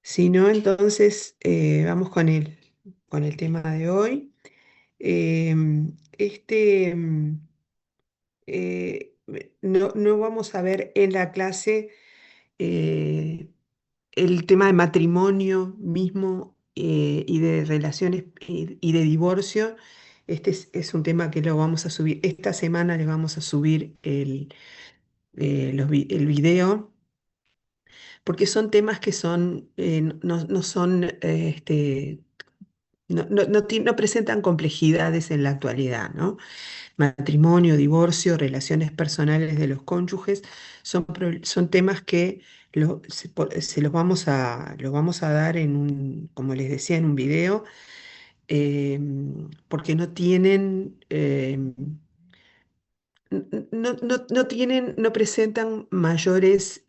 Si no, entonces vamos con el tema de hoy. Este, no vamos a ver en la clase eh, el tema de matrimonio mismo y de relaciones y de divorcio. Este es un tema que lo vamos a subir. Esta semana le vamos a subir el video, porque son temas que son, no son, no presentan complejidades en la actualidad, ¿no? Matrimonio, divorcio, relaciones personales de los cónyuges, son temas que se los vamos a dar como les decía, en un video, porque no tienen, no presentan mayores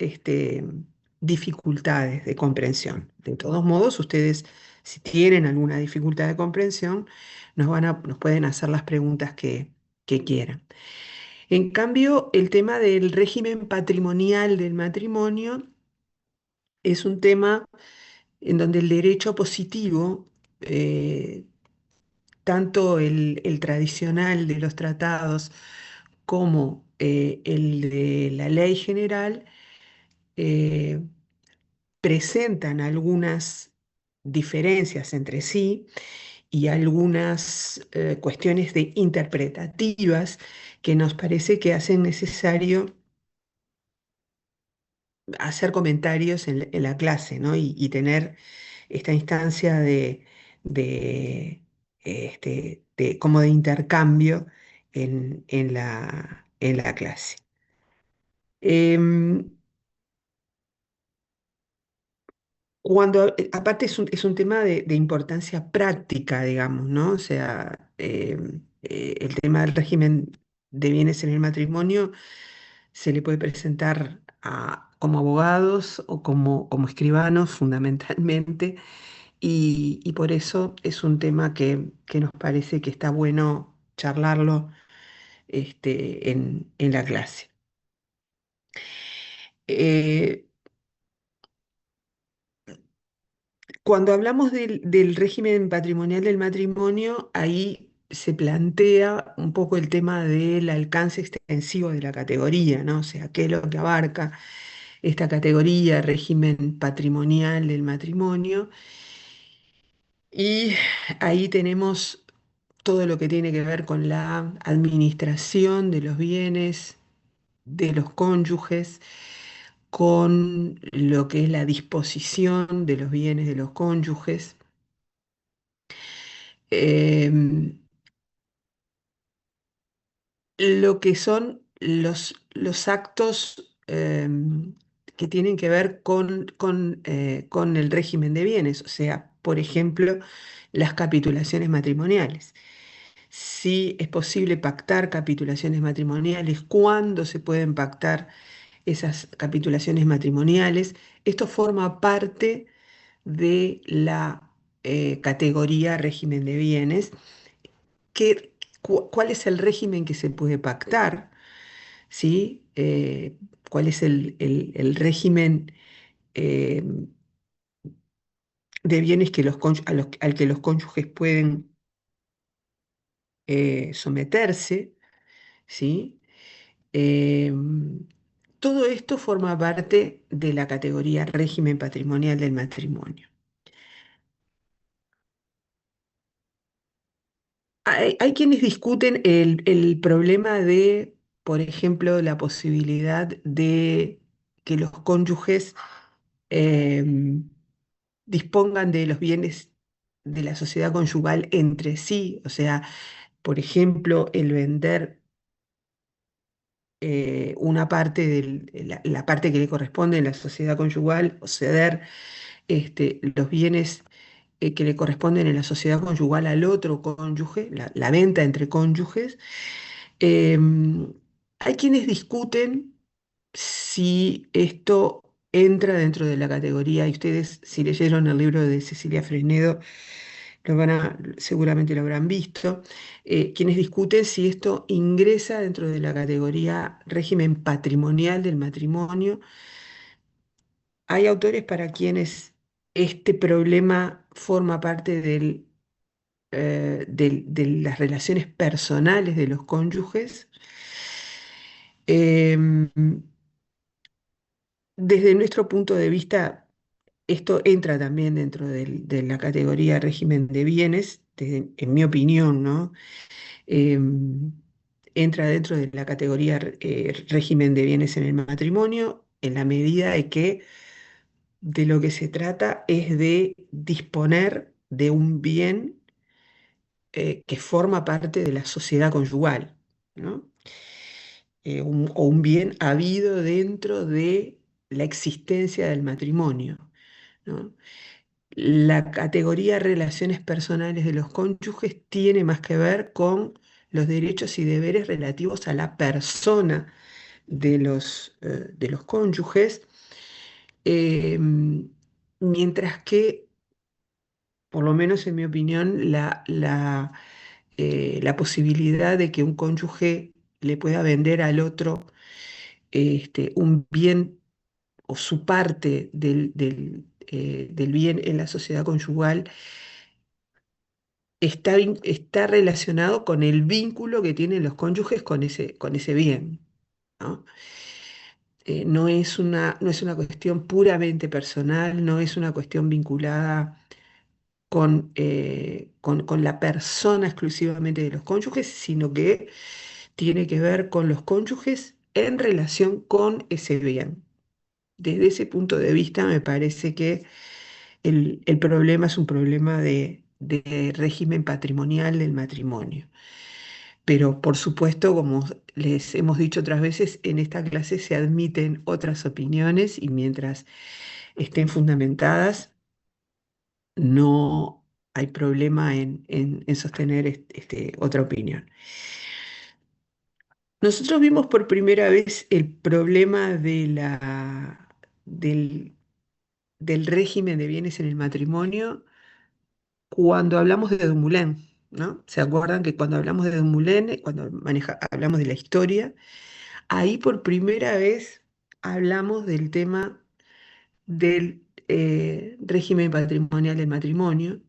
dificultades de comprensión. De todos modos, ustedes, si tienen alguna dificultad de comprensión, nos pueden hacer las preguntas que quieran. En cambio, el tema del régimen patrimonial del matrimonio es un tema en donde el derecho positivo, eh, tanto el tradicional de los tratados como el de la ley general, eh, presentan algunas diferencias entre sí y algunas cuestiones interpretativas que nos parece que hacen necesario hacer comentarios en la clase, ¿no? Y tener esta instancia como de intercambio en la clase. Em, Aparte es un tema de importancia práctica, digamos, ¿no? O sea, el tema del régimen de bienes en el matrimonio se le puede presentar como abogados o como escribanos fundamentalmente, y por eso es un tema que nos parece que está bueno charlarlo en la clase. Eh, Cuando hablamos del régimen patrimonial del matrimonio, ahí se plantea un poco el tema del alcance extensivo de la categoría, ¿no? O sea, qué es lo que abarca esta categoría, régimen patrimonial del matrimonio. Y ahí tenemos todo lo que tiene que ver con la administración de los bienes de los cónyuges, con lo que es la disposición de los bienes de los cónyuges, em, lo que son los actos que tienen que ver con el régimen de bienes, o sea, por ejemplo, las capitulaciones matrimoniales. Si es posible pactar capitulaciones matrimoniales, cuándo se pueden pactar esas capitulaciones matrimoniales. Esto forma parte de la categoría régimen de bienes. ¿Cuál es el régimen que se puede pactar? ¿Sí? ¿Cuál es el régimen eh, de bienes que al que los cónyuges pueden someterse? ¿Sí? Em, Todo esto forma parte de la categoría régimen patrimonial del matrimonio. Hay quienes discuten el problema de, por ejemplo, la posibilidad de que los cónyuges em, dispongan de los bienes de la sociedad conyugal entre sí, o sea, por ejemplo, el vender una parte la parte que le corresponde en la sociedad conyugal o ceder los bienes que le corresponden en la sociedad conyugal al otro cónyuge, la venta entre cónyuges. Em, Hay quienes discuten si esto entra dentro de la categoría, y ustedes, si leyeron el libro de Cecilia Fresnedo, seguramente lo habrán visto, quienes discuten si esto ingresa dentro de la categoría régimen patrimonial del matrimonio. Hay autores para quienes este problema forma parte de las relaciones personales de los cónyuges. Em, Desde nuestro punto de vista, esto entra también dentro de la categoría régimen de bienes, en mi opinión, ¿no? Em, Entra dentro de la categoría régimen de bienes en el matrimonio, en la medida de que de lo que se trata es de disponer de un bien que forma parte de la sociedad conyugal, ¿no? O un bien habido dentro de la existencia del matrimonio, ¿no? La categoría relaciones personales de los cónyuges tiene más que ver con los derechos y deberes relativos a la persona de los cónyuges, mientras que, por lo menos en mi opinión, la posibilidad de que un cónyuge le pueda vender al otro un bien o su parte del bien en la sociedad conyugal está relacionado con el vínculo que tienen los cónyuges con ese bien, ¿no? No es una cuestión puramente personal, no es una cuestión vinculada con la persona exclusivamente de los cónyuges, sino que tiene que ver con los cónyuges en relación con ese bien. Desde ese punto de vista, me parece que el problema es un problema de régimen patrimonial del matrimonio. Pero por supuesto, como les hemos dicho otras veces, en esta clase se admiten otras opiniones y mientras estén fundamentadas, no hay problema en sostener otra opinión. Nosotros vimos por primera vez el problema del, del régimen de bienes en el matrimonio cuando hablamos de Dumoulin, ¿no? ¿Se acuerdan que cuando hablamos de Dumoulin, cuando hablamos de la historia, ahí por primera vez hablamos del tema del régimen patrimonial del matrimonio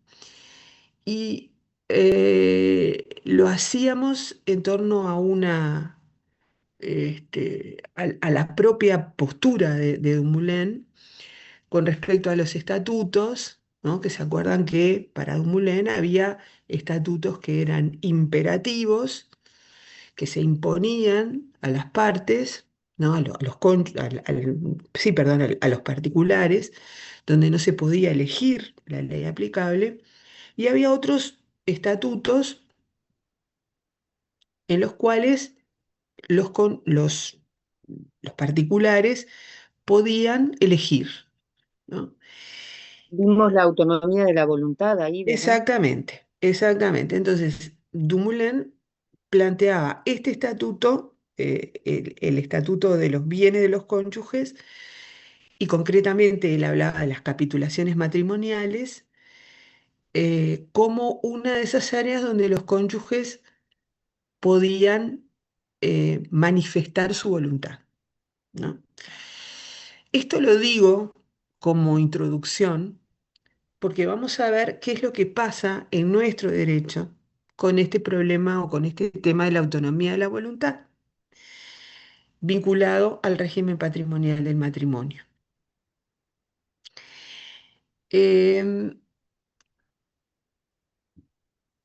y lo hacíamos en torno a a la propia postura de Dumoulin con respecto a los estatutos, ¿no? Que se acuerdan que para Dumoulin había estatutos que eran imperativos, que se imponían a las partes, ¿no? A los, sí, perdón, a los particulares, donde no se podía elegir la ley aplicable, y había otros estatutos en los cuales los particulares podían elegir, ¿no? Vimos la autonomía de la voluntad ahí, ¿verdad? Exactamente, exactamente. Entonces, Dumoulin planteaba este estatuto, el estatuto de los bienes de los cónyuges, y concretamente él hablaba de las capitulaciones matrimoniales, como una de esas áreas donde los cónyuges podían manifestar su voluntad, ¿no? Esto lo digo como introducción porque vamos a ver qué es lo que pasa en nuestro derecho con este problema o con este tema de la autonomía de la voluntad, vinculado al régimen patrimonial del matrimonio. Em,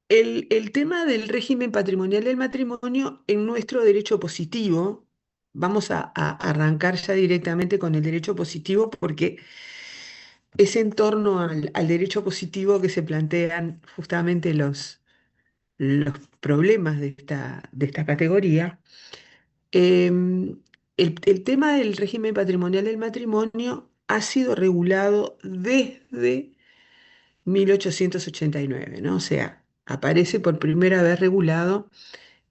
el tema del régimen patrimonial del matrimonio en nuestro derecho positivo, vamos a arrancar ya directamente con el derecho positivo porque es en torno al derecho positivo que se plantean justamente los problemas de esta categoría. Em, el tema del régimen patrimonial del matrimonio ha sido regulado desde 1889, ¿no? O sea, aparece por primera vez regulado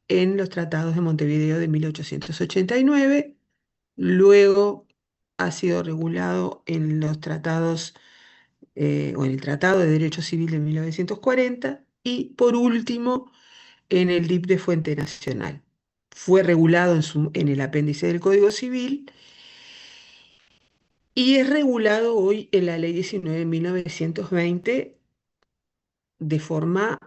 en los tratados de Montevideo de 1889, luego ha sido regulado en los tratados o en el Tratado de Derecho Civil de 1940, y por último en el DIP de Fuente Nacional. Fue regulado en el apéndice del Código Civil y es regulado hoy en la Ley 19 de 1920 de forma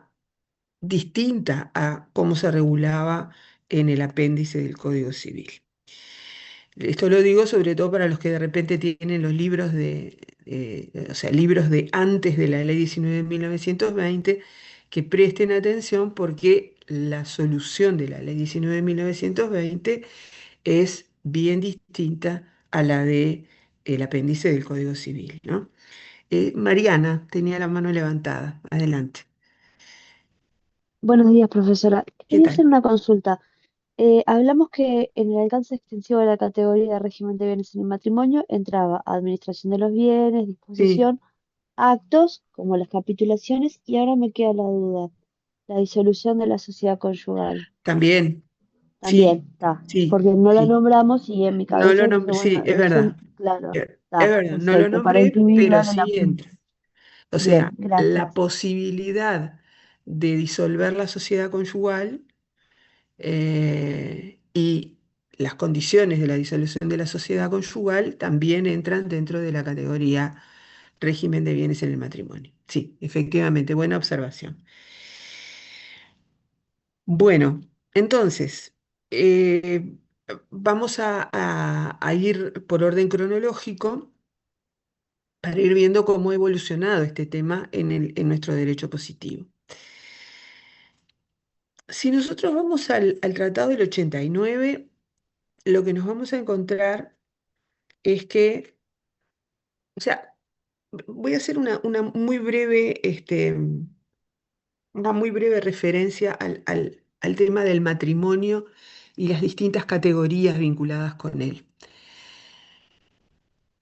distinta a cómo se regulaba en el apéndice del Código Civil. Esto lo digo sobre todo para los que de repente tienen los libros o sea, libros de antes de la Ley 19 de 1920, que presten atención porque la solución de la Ley 19 de 1920 es bien distinta a la de el apéndice del Código Civil, ¿no? Mariana tenía la mano levantada. Adelante. Buenos días, profesora. ¿Qué Quería hacer tal? una consulta. Hablamos que en el alcance extensivo de la categoría de régimen de bienes en el matrimonio entraba administración de los bienes, Sí, disposición, actos como las capitulaciones y ahora me queda la duda, la disolución de la sociedad conyugal. también. También Sí, está, sí, porque no la sí. nombramos y en mi No lo cabeza dije, nombré, sí, bueno, es debe ser, verdad. claro, Es está, verdad, no lo perfecto, para nombré, pero incluirla en la... sí entra. O Bien, sea, la gracias. posibilidad de disolver la sociedad conyugal y las condiciones de la disolución de la sociedad conyugal también entran dentro de la categoría régimen de bienes en el matrimonio. Sí, efectivamente, buena observación. Bueno, entonces, vamos a ir por orden cronológico para ir viendo cómo ha evolucionado este tema en nuestro derecho positivo. Si nosotros vamos al Tratado del 89, lo que nos vamos a encontrar es que, o sea, voy a hacer una muy breve referencia al tema del matrimonio y las distintas categorías vinculadas con él.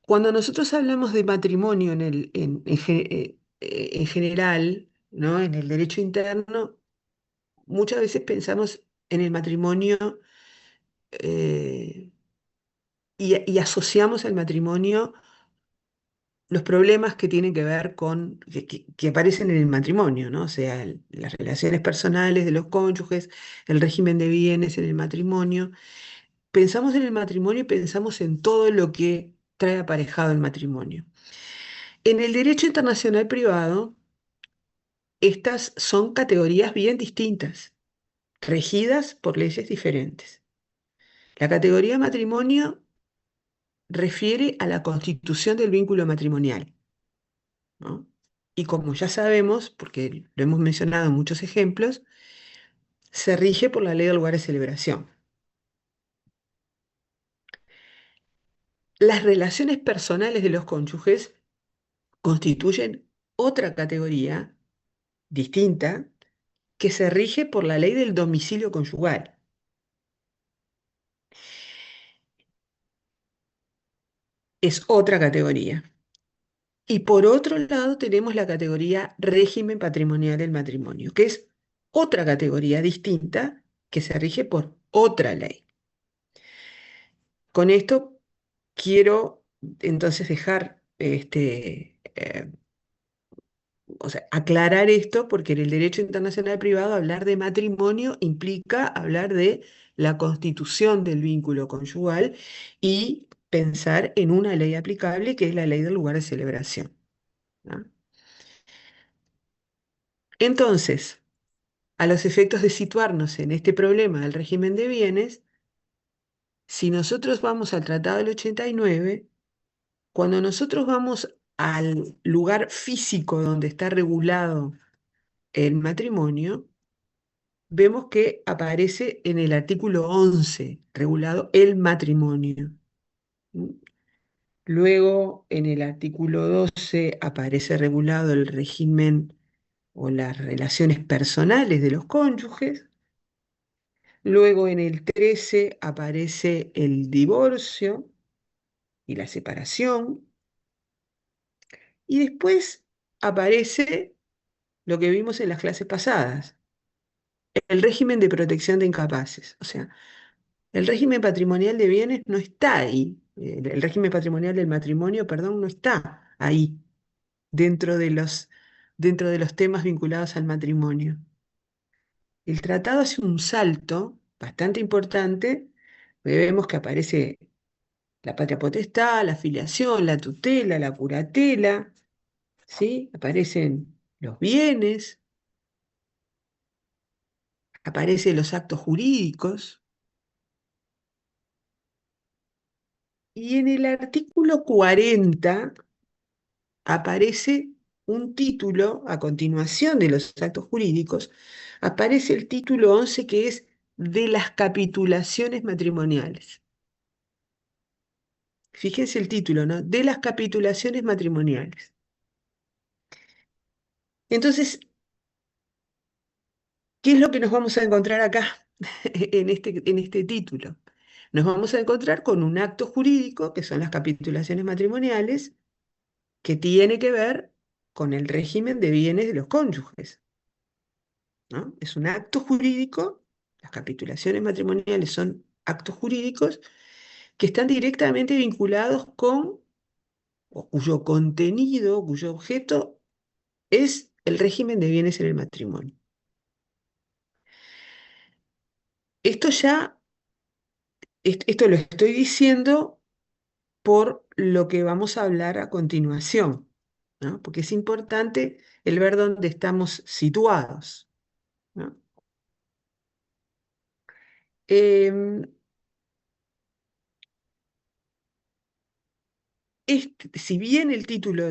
Cuando nosotros hablamos de matrimonio en general, ¿no? En el derecho interno, muchas veces pensamos en el matrimonio eh, y asociamos al matrimonio los problemas que tienen que ver con, que aparecen en el matrimonio, ¿no? O sea, las relaciones personales de los cónyuges, el régimen de bienes en el matrimonio. Pensamos en el matrimonio y pensamos en todo lo que trae aparejado el matrimonio. En el derecho internacional privado, estas son categorías bien distintas, regidas por leyes diferentes. La categoría matrimonio refiere a la constitución del vínculo matrimonial, ¿no? Y como ya sabemos, porque lo hemos mencionado en muchos ejemplos, se rige por la ley del lugar de celebración. Las relaciones personales de los cónyuges constituyen otra categoría distinta que se rige por la ley del domicilio conyugal. Es otra categoría. Y por otro lado tenemos la categoría régimen patrimonial del matrimonio, que es otra categoría distinta que se rige por otra ley. Con esto quiero entonces dejar, o sea, aclarar esto porque en el derecho internacional privado hablar de matrimonio implica hablar de la constitución del vínculo conyugal y pensar en una ley aplicable que es la ley del lugar de celebración, ¿no? Entonces, a los efectos de situarnos en este problema del régimen de bienes, si nosotros vamos al Tratado del 89, cuando nosotros vamos al lugar físico donde está regulado el matrimonio, vemos que aparece en el artículo 11, regulado el matrimonio. ¿Mm? Luego, en el artículo 12 aparece regulado el régimen o las relaciones personales de los cónyuges. Luego, en el 13 aparece el divorcio y la separación. Y después aparece lo que vimos en las clases pasadas, el régimen de protección de incapaces. O sea, el régimen patrimonial de bienes no está ahí. El régimen patrimonial del matrimonio, perdón, no está ahí. dentro de dentro de los temas vinculados al matrimonio. El tratado hace un salto bastante importante, porque vemos que aparece la patria potestad, la filiación, la tutela, la curatela, ¿sí? Aparecen los bienes, aparecen los actos jurídicos, y en el artículo 40 aparece un título, a continuación de los actos jurídicos, aparece el título 11 que es de las capitulaciones matrimoniales. Fíjense el título, ¿no? De las capitulaciones matrimoniales. Entonces, ¿qué es lo que nos vamos a encontrar acá en este título? Nos vamos a encontrar con un acto jurídico, que son las capitulaciones matrimoniales, que tiene que ver con el régimen de bienes de los cónyuges, ¿no? Es un acto jurídico, las capitulaciones matrimoniales son actos jurídicos que están directamente vinculados con, o cuyo contenido, cuyo objeto es el régimen de bienes en el matrimonio. Esto ya, esto lo estoy diciendo por lo que vamos a hablar a continuación, ¿no? Porque es importante el ver dónde estamos situados, ¿no? Em, si bien el título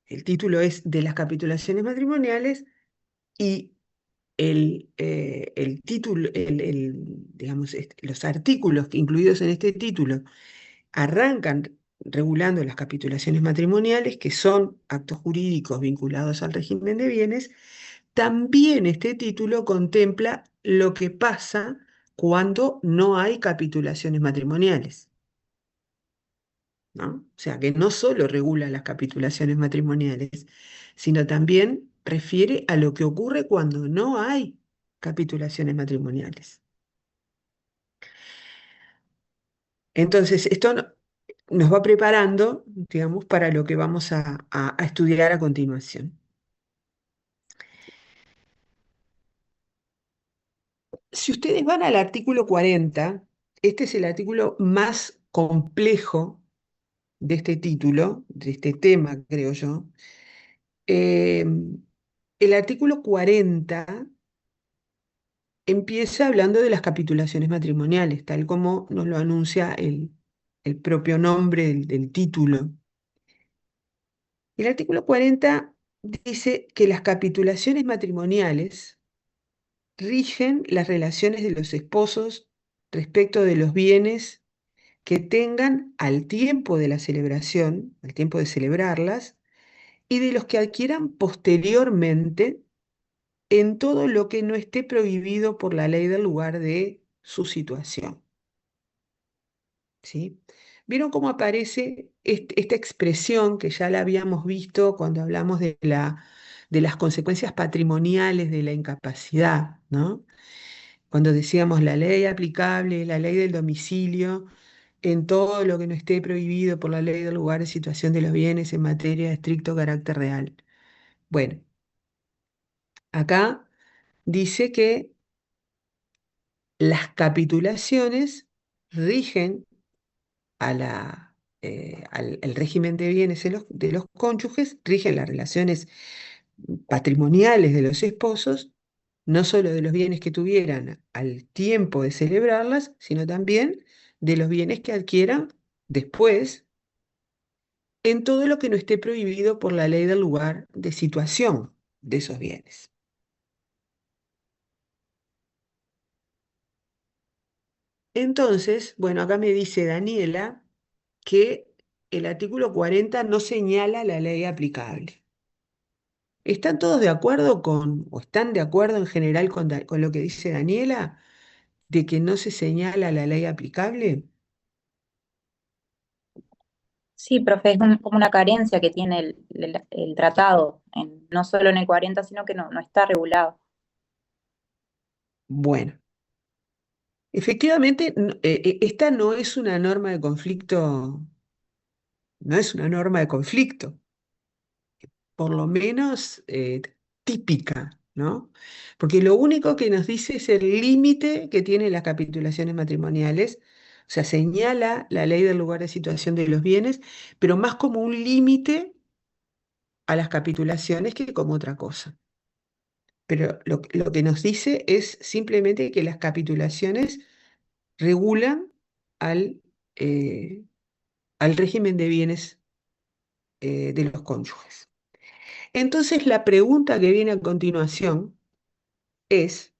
el título es de las capitulaciones matrimoniales y el título, digamos, los artículos incluidos en este título arrancan regulando las capitulaciones matrimoniales, que son actos jurídicos vinculados al régimen de bienes, también este título contempla lo que pasa cuando no hay capitulaciones matrimoniales, ¿no? O sea, que no solo regula las capitulaciones matrimoniales, sino también refiere a lo que ocurre cuando no hay capitulaciones matrimoniales. Entonces, nos va preparando, digamos, para lo que vamos a estudiar a continuación. Si ustedes van al artículo 40, este es el artículo más complejo de este título, de este tema, creo yo. Eh, el artículo 40 empieza hablando de las capitulaciones matrimoniales, tal como nos lo anuncia el propio nombre del título. El artículo 40 dice que las capitulaciones matrimoniales rigen las relaciones de los esposos respecto de los bienes que tengan al tiempo de la celebración, al tiempo de celebrarlas, y de los que adquieran posteriormente en todo lo que no esté prohibido por la ley del lugar de su situación. ¿Sí? ¿Vieron cómo aparece esta expresión que ya la habíamos visto cuando hablamos de las consecuencias patrimoniales de la incapacidad, ¿no? Cuando decíamos la ley aplicable, la ley del domicilio, en todo lo que no esté prohibido por la ley del lugar de situación de los bienes en materia de estricto carácter real. Bueno, acá dice que las capitulaciones rigen al el régimen de bienes de los cónyuges, rigen las relaciones patrimoniales de los esposos, no solo de los bienes que tuvieran al tiempo de celebrarlas, sino también de los bienes que adquieran después, en todo lo que no esté prohibido por la ley del lugar de situación de esos bienes. Entonces, bueno, acá me dice Daniela que el artículo 40 no señala la ley aplicable. ¿Están todos de acuerdo o están de acuerdo en general con lo que dice Daniela, de que no se señala la ley aplicable? Sí, profe, es como una carencia que tiene el tratado, no solo en el 40, sino que no está regulado. Bueno, efectivamente, esta no es una norma de conflicto no es una norma de conflicto, por lo menos típica, ¿no? Porque lo único que nos dice es el límite que tienen las capitulaciones matrimoniales, o sea, señala la ley del lugar de situación de los bienes, pero más como un límite a las capitulaciones que como otra cosa. Pero lo que nos dice es simplemente que las capitulaciones regulan al, eh, al régimen de bienes de los cónyuges. Entonces, la pregunta que viene a continuación es,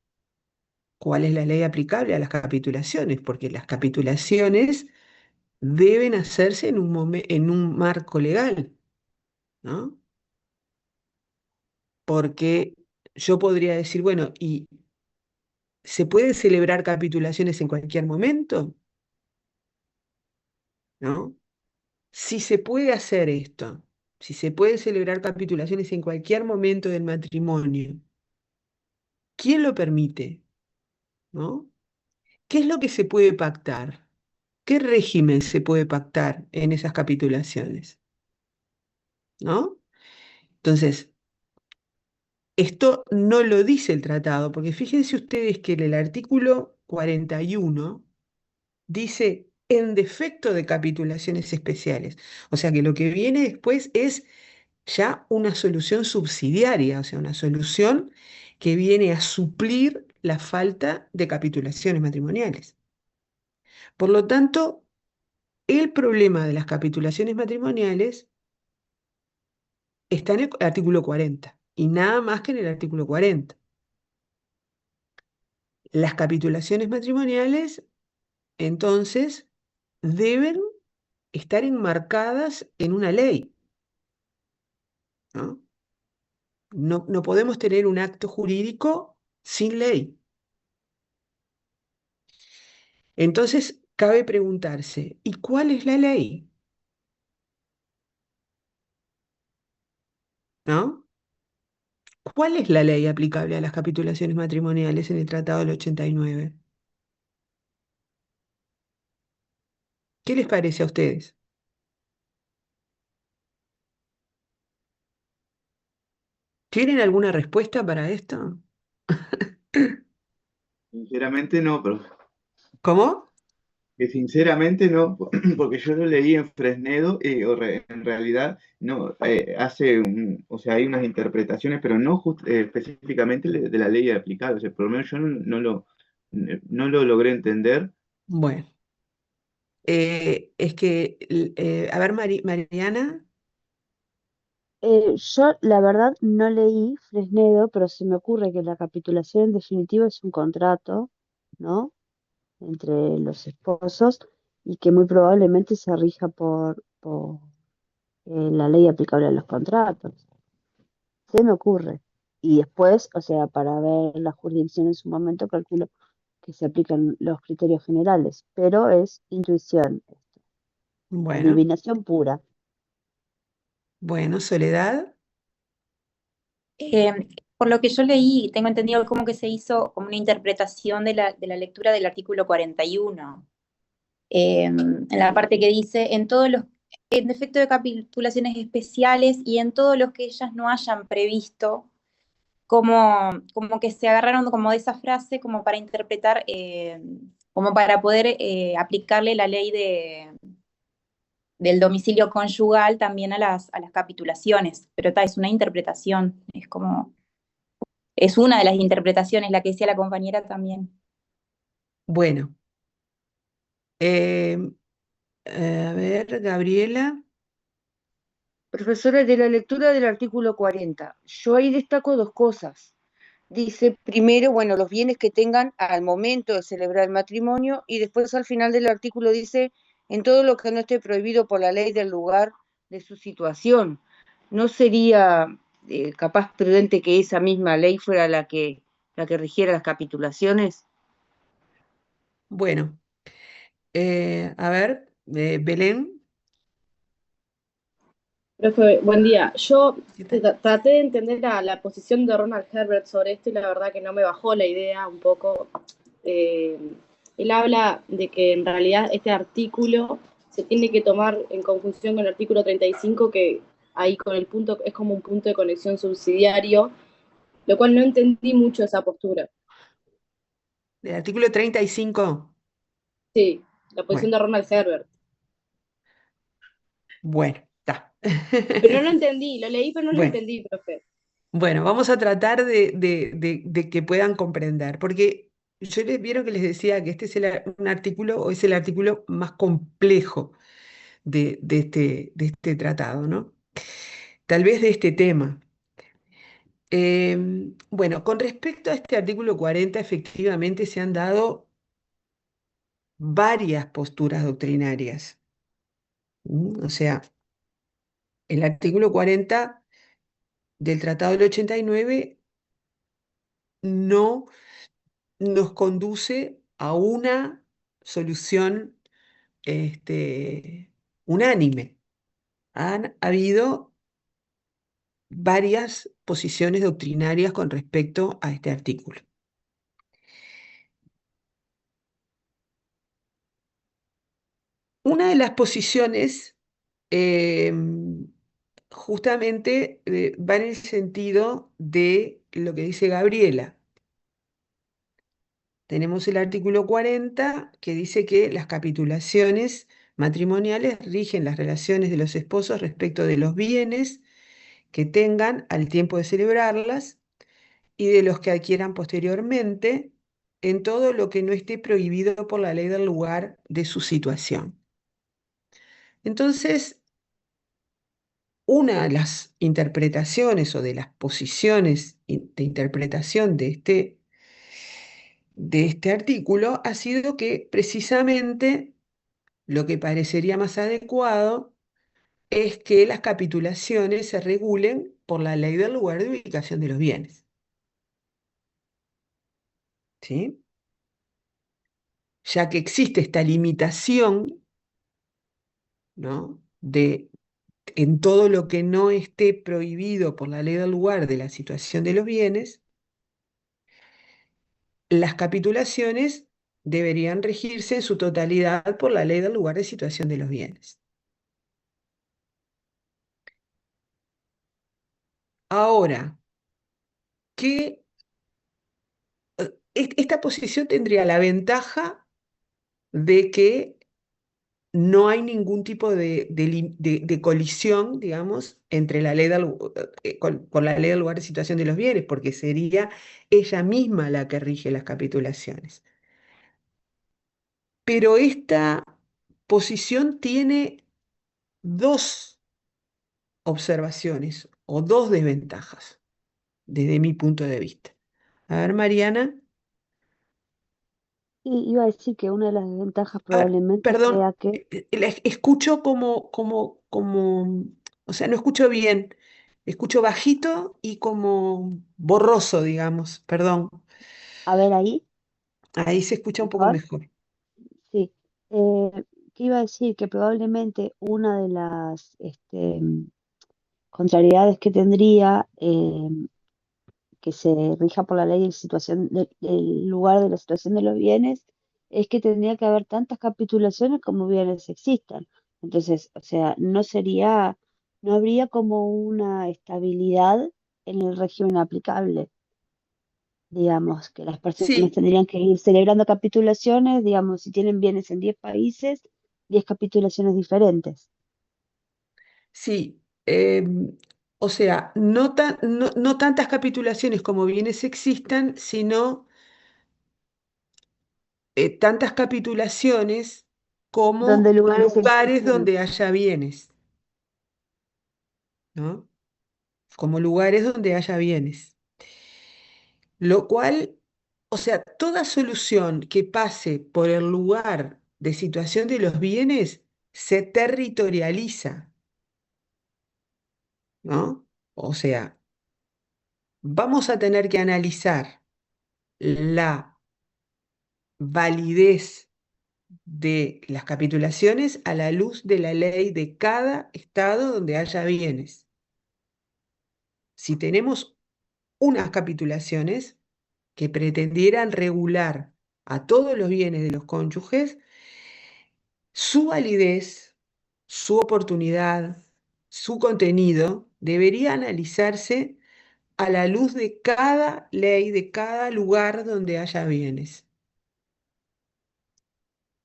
¿cuál es la ley aplicable a las capitulaciones? Porque las capitulaciones deben hacerse en un marco legal, ¿no? Porque yo podría decir, bueno, ¿y se puede celebrar capitulaciones en cualquier momento? ¿No? Si se puede hacer esto, si se puede celebrar capitulaciones en cualquier momento del matrimonio, ¿quién lo permite? ¿No? ¿Qué es lo que se puede pactar? ¿Qué régimen se puede pactar en esas capitulaciones? ¿No? Entonces, esto no lo dice el tratado, porque fíjense ustedes que en el artículo 41 dice en defecto de capitulaciones especiales. O sea que lo que viene después es ya una solución subsidiaria, o sea, una solución que viene a suplir la falta de capitulaciones matrimoniales. Por lo tanto, el problema de las capitulaciones matrimoniales está en el artículo 40 y nada más que en el artículo 40. Las capitulaciones matrimoniales, entonces, deben estar enmarcadas en una ley, ¿no? No podemos tener un acto jurídico sin ley. Entonces, cabe preguntarse, ¿y cuál es la ley? ¿No? ¿Cuál es la ley aplicable a las capitulaciones matrimoniales en el Tratado del 89? ¿Qué les parece a ustedes? ¿Tienen alguna respuesta para esto? Sinceramente no, pero ¿Cómo? que sinceramente no, porque yo lo leí en Fresnedo y en realidad no o sea, hay unas interpretaciones, pero no específicamente de la ley aplicada. O sea, por lo menos yo no lo logré entender. Bueno, es que, a ver, Mariana, Yo, la verdad, no leí Fresnedo, pero se me ocurre que la capitulación en definitiva es un contrato, ¿no? Entre los esposos y que muy probablemente se rija por la ley aplicable a los contratos. Se me ocurre. Y después, o sea, para ver la jurisdicción en su momento, calculo que se aplican los criterios generales, pero es intuición, bueno, adivinación pura. bueno, Soledad, Eh, por lo que yo leí, tengo entendido como que se hizo como una interpretación de la lectura del artículo 41, en la parte que dice, en defecto de capitulaciones especiales y en todos los que ellas no hayan previsto, como que se agarraron como de esa frase como para interpretar, como para poder aplicarle la ley del domicilio conyugal también a las capitulaciones, pero es una interpretación, es una de las interpretaciones, la que decía la compañera también. bueno, eh, a ver, Gabriela, Profesora, de la lectura del artículo 40, yo ahí destaco dos cosas. Dice primero, bueno, los bienes que tengan al momento de celebrar el matrimonio y después al final del artículo dice, en todo lo que no esté prohibido por la ley del lugar de su situación. ¿No sería capaz prudente que esa misma ley fuera la que rigiera las capitulaciones? bueno, a ver, Belén, Profe, buen día. Yo ¿qué tal? traté de entender la posición de Ronald Herbert sobre esto y la verdad que no me bajó la idea un poco. Eh, Él habla de que en realidad este artículo se tiene que tomar en conjunción con el artículo 35, que ahí con el punto es como un punto de conexión subsidiario, lo cual no entendí mucho esa postura. ¿Del artículo 35? Sí, la posición Bueno, de Ronald Herbert. bueno, está. Pero no lo entendí, lo leí, pero no lo Bueno, entendí, profe. bueno, vamos a tratar de que puedan comprender, porque yo les vieron que les decía que este es un artículo, o es el artículo más complejo de este tratado, ¿no? Tal vez de este tema. Bueno, con respecto a este artículo 40, efectivamente se han dado varias posturas doctrinarias. O sea, el artículo 40 del Tratado del 89 no nos conduce a una solución unánime. Han habido varias posiciones doctrinarias con respecto a este artículo. Una de las posiciones justamente va en el sentido de lo que dice Gabriela. Tenemos el artículo 40 que dice que las capitulaciones matrimoniales rigen las relaciones de los esposos respecto de los bienes que tengan al tiempo de celebrarlas y de los que adquieran posteriormente en todo lo que no esté prohibido por la ley del lugar de su situación. Entonces, una de las interpretaciones o de las posiciones de interpretación de este artículo ha sido que precisamente lo que parecería más adecuado es que las capitulaciones se regulen por la ley del lugar de ubicación de los bienes. ¿Sí? Ya que existe esta limitación, ¿no? En todo lo que no esté prohibido por la ley del lugar de la situación de los bienes, las capitulaciones deberían regirse en su totalidad por la ley del lugar de situación de los bienes. Ahora, ¿qué esta posición tendría la ventaja de que no hay ningún tipo de colisión, digamos, entre la ley con la ley del lugar de situación de los bienes, porque sería ella misma la que rige las capitulaciones. Pero esta posición tiene dos observaciones o dos desventajas desde mi punto de vista. A ver, Mariana. Y iba a decir que una de las desventajas Ah, probablemente perdón, sea que, la escucho o sea, no escucho bien, escucho bajito y como borroso, digamos, perdón, a ver ahí, ahí se escucha un poco mejor, mejor. sí, eh, que iba a decir que probablemente una de las contrariedades que tendría que se rija por la ley de situación del lugar de la situación de los bienes, es que tendría que haber tantas capitulaciones como bienes existan. Entonces, o sea, no habría como una estabilidad en el régimen aplicable. Digamos, que las personas Sí, tendrían que ir celebrando capitulaciones, digamos, si tienen bienes en 10 países, 10 capitulaciones diferentes. sí, o sea, no tantas capitulaciones como bienes existan, sino tantas capitulaciones Donde como lugares lugares existen. donde haya bienes, ¿no? Como lugares donde haya bienes. Lo cual, o sea, toda solución que pase por el lugar de situación de los bienes se territorializa, ¿no? O sea, vamos a tener que analizar la validez de las capitulaciones a la luz de la ley de cada estado donde haya bienes. Si tenemos unas capitulaciones que pretendieran regular a todos los bienes de los cónyuges, su validez, su oportunidad, su contenido debería analizarse a la luz de cada ley, de cada lugar donde haya bienes,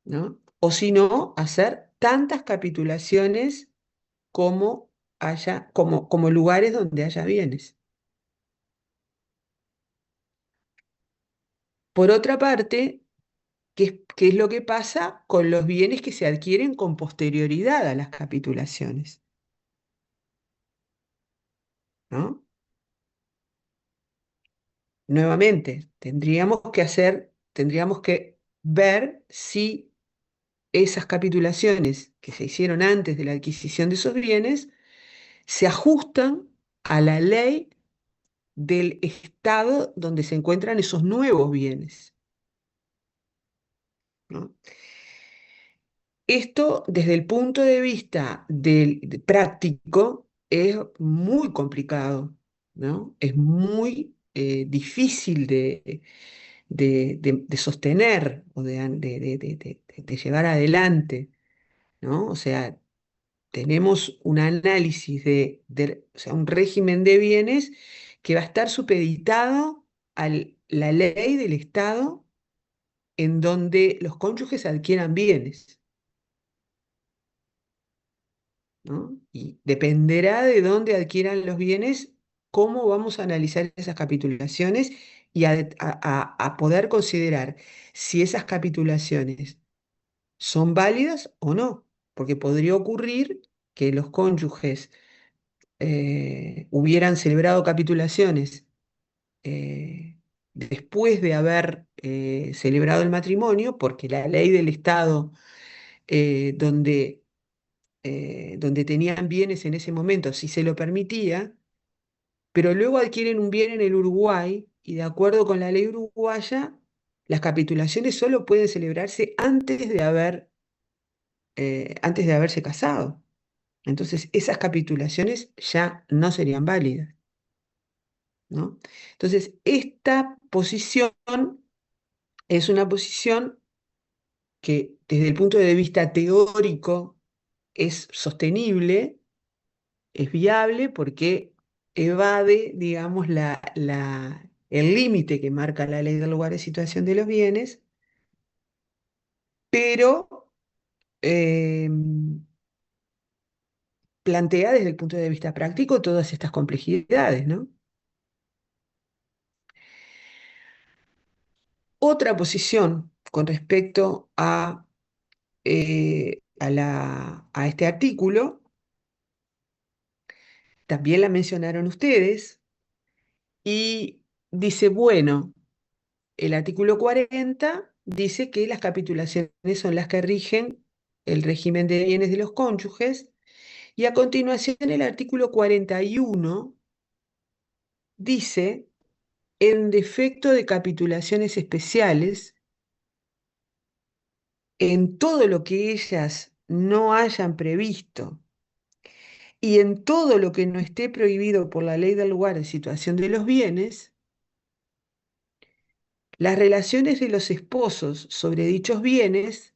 ¿no? O si no, hacer tantas capitulaciones como haya, como lugares donde haya bienes. Por otra parte, qué es lo que pasa con los bienes que se adquieren con posterioridad a las capitulaciones? ¿No? Nuevamente, tendríamos que ver si esas capitulaciones que se hicieron antes de la adquisición de esos bienes se ajustan a la ley del estado donde se encuentran esos nuevos bienes, ¿no? Esto, desde el punto de vista práctico, es muy complicado, ¿no? Es muy difícil de sostener o de llevar adelante, ¿no? O sea, tenemos un análisis o sea, un régimen de bienes que va a estar supeditado a la ley del Estado en donde los cónyuges adquieran bienes, ¿no? Y dependerá de dónde adquieran los bienes, cómo vamos a analizar esas capitulaciones y a poder considerar si esas capitulaciones son válidas o no, porque podría ocurrir que los cónyuges hubieran celebrado capitulaciones después de haber celebrado el matrimonio, porque la ley del Estado donde tenían bienes en ese momento sí se lo permitía, pero luego adquieren un bien en el Uruguay y de acuerdo con la ley uruguaya, las capitulaciones solo pueden celebrarse antes de haberse casado. Entonces, esas capitulaciones ya no serían válidas, ¿no? Entonces, esta posición es una posición que desde el punto de vista teórico es sostenible, es viable porque evade, digamos, el límite que marca la ley del lugar de situación de los bienes, pero plantea desde el punto de vista práctico todas estas complejidades, ¿no? Otra posición con respecto a este artículo, también la mencionaron ustedes, y dice, bueno, el artículo 40 dice que las capitulaciones son las que rigen el régimen de bienes de los cónyuges, y a continuación el artículo 41 dice, en defecto de capitulaciones especiales, en todo lo que ellas no hayan previsto y en todo lo que no esté prohibido por la ley del lugar de situación de los bienes, las relaciones de los esposos sobre dichos bienes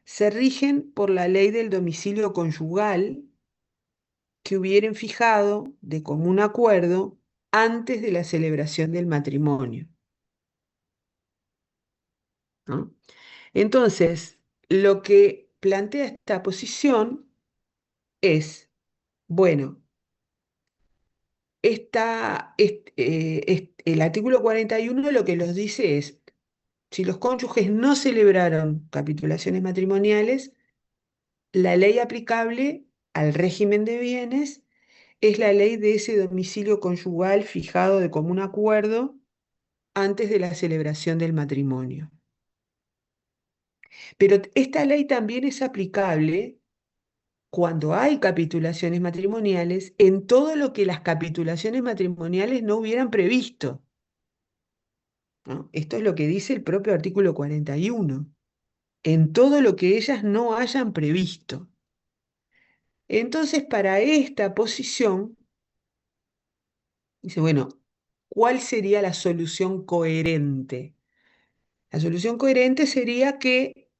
se rigen por la ley del domicilio conyugal que hubieren fijado de común acuerdo antes de la celebración del matrimonio, ¿no? Entonces, lo que plantea esta posición es, bueno, el artículo 41 lo que los dice es, si los cónyuges no celebraron capitulaciones matrimoniales, la ley aplicable al régimen de bienes es la ley de ese domicilio conyugal fijado de común acuerdo antes de la celebración del matrimonio. Pero esta ley también es aplicable cuando hay capitulaciones matrimoniales en todo lo que las capitulaciones matrimoniales no hubieran previsto, ¿no? Esto es lo que dice el propio artículo 41, en todo lo que ellas no hayan previsto. Entonces, para esta posición, dice, bueno, ¿cuál sería la solución coherente? La solución coherente sería que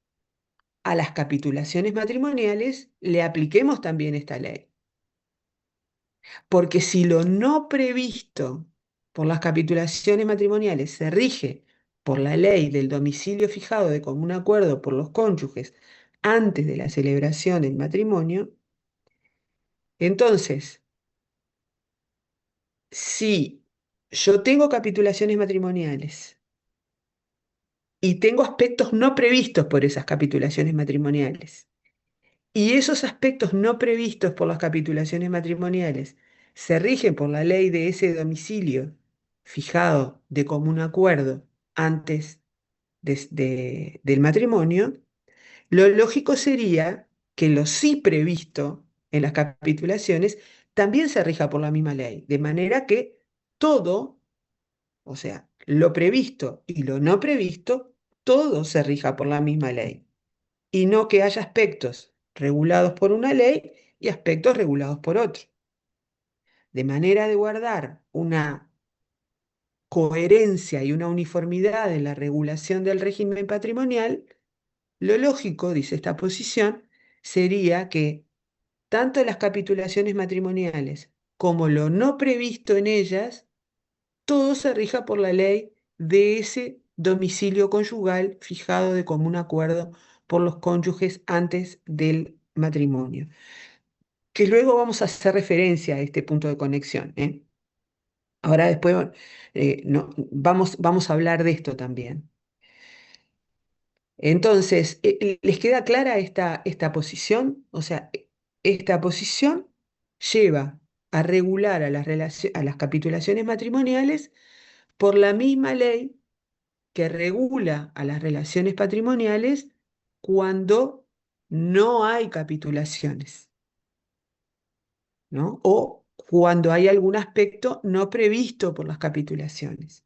a las capitulaciones matrimoniales le apliquemos también esta ley. Porque si lo no previsto por las capitulaciones matrimoniales se rige por la ley del domicilio fijado de común acuerdo por los cónyuges antes de la celebración del matrimonio, entonces, si yo tengo capitulaciones matrimoniales y tengo aspectos no previstos por esas capitulaciones matrimoniales, y esos aspectos no previstos por las capitulaciones matrimoniales se rigen por la ley de ese domicilio fijado de común acuerdo antes del matrimonio, lo lógico sería que lo sí previsto en las capitulaciones también se rija por la misma ley, de manera que todo, o sea, lo previsto y lo no previsto, todo se rija por la misma ley y no que haya aspectos regulados por una ley y aspectos regulados por otro. De manera de guardar una coherencia y una uniformidad en la regulación del régimen patrimonial, lo lógico, dice esta posición, sería que tanto las capitulaciones matrimoniales como lo no previsto en ellas, todo se rija por la ley de ese domicilio conyugal fijado de común acuerdo por los cónyuges antes del matrimonio. Que luego vamos a hacer referencia a este punto de conexión, ¿eh? Ahora después vamos a hablar de esto también. Entonces, ¿les queda clara esta posición? O sea, esta posición lleva a regular a a las capitulaciones matrimoniales por la misma ley que regula a las relaciones patrimoniales cuando no hay capitulaciones, ¿no? O cuando hay algún aspecto no previsto por las capitulaciones,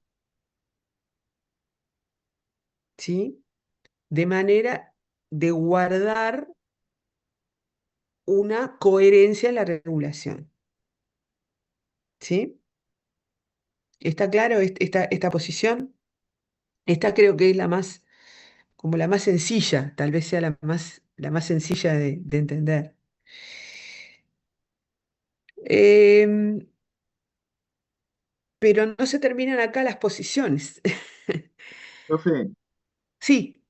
¿sí? De manera de guardar una coherencia en la regulación, ¿sí? ¿Está claro esta posición? Esta creo que es como la más sencilla, tal vez sea la más sencilla de entender. Em, pero no se terminan acá las posiciones. Profe, Sí,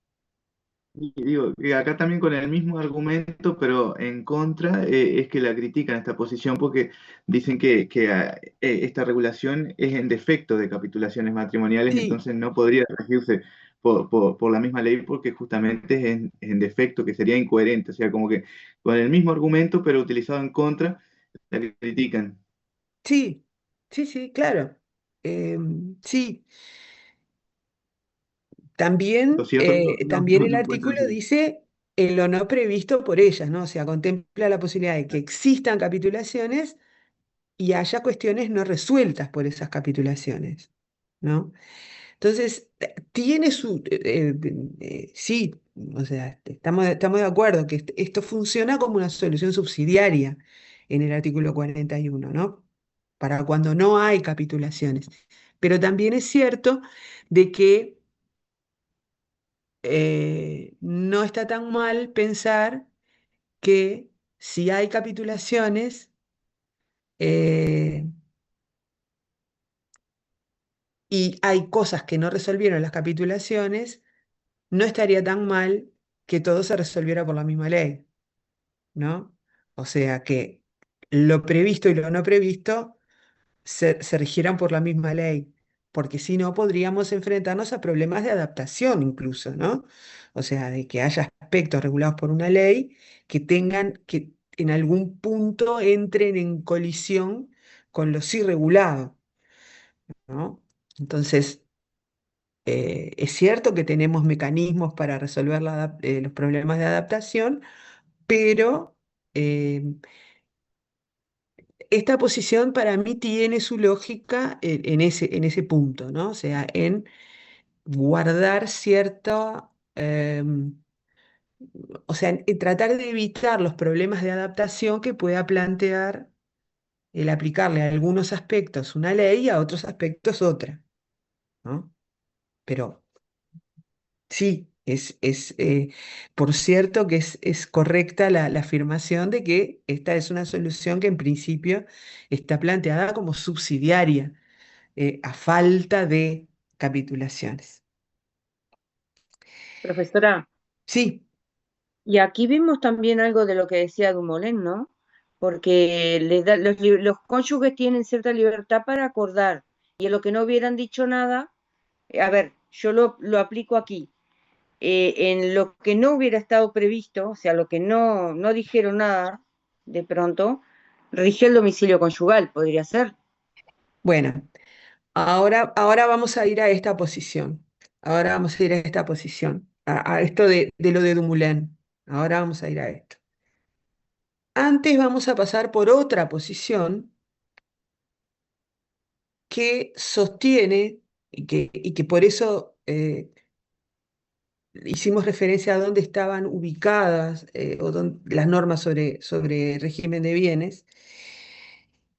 y digo, que acá también con el mismo argumento, pero en contra, es que la critican esta posición porque dicen que esta regulación es en defecto de capitulaciones matrimoniales, sí, entonces no podría regirse por la misma ley porque justamente es en defecto, que sería incoherente, o sea, como que con el mismo argumento, pero utilizado en contra, la critican. sí, sí, sí, claro. Sí, Lo también, cierto, también el no encuentro artículo el- dice en lo no previsto por ellas, ¿no? O sea, contempla la posibilidad de que existan capitulaciones y haya cuestiones no resueltas por esas capitulaciones, ¿no? Entonces, tiene sí, o sea, estamos de acuerdo que esto funciona como una solución subsidiaria en el artículo 41, ¿no? Para cuando no hay capitulaciones. Pero también es cierto de que no está tan mal pensar que si hay capitulaciones eh, y hay cosas que no resolvieron las capitulaciones, no estaría tan mal que todo se resolviera por la misma ley, ¿no? O sea, que lo previsto y lo no previsto se rigieran por la misma ley, porque si no podríamos enfrentarnos a problemas de adaptación incluso, ¿no? O sea, de que haya aspectos regulados por una ley que en algún punto entren en colisión con lo sí regulado, ¿no? Entonces, es cierto que tenemos mecanismos para resolver los problemas de adaptación, pero esta posición para mí tiene su lógica en ese punto, ¿no? O sea, en guardar o sea, en tratar de evitar los problemas de adaptación que pueda plantear el aplicarle a algunos aspectos una ley y a otros aspectos otra, ¿no? Pero sí. Por cierto que es correcta la afirmación de que esta es una solución que en principio está planteada como subsidiaria, a falta de capitulaciones. Profesora, Sí, y aquí vimos también algo de lo que decía Dumoulin, ¿no? Porque los cónyuges tienen cierta libertad para acordar, y en lo que no hubieran dicho nada, a ver, yo lo aplico aquí. En lo que no hubiera estado previsto, o sea, lo que no dijeron nada, de pronto, rigió el domicilio conyugal, podría ser. bueno, ahora vamos a ir a esta posición. Ahora vamos a ir a esta posición, a esto de lo de Dumoulin. Ahora vamos a ir a esto. Antes vamos a pasar por otra posición que sostiene y que por eso hicimos referencia a dónde estaban ubicadas las normas sobre régimen de bienes.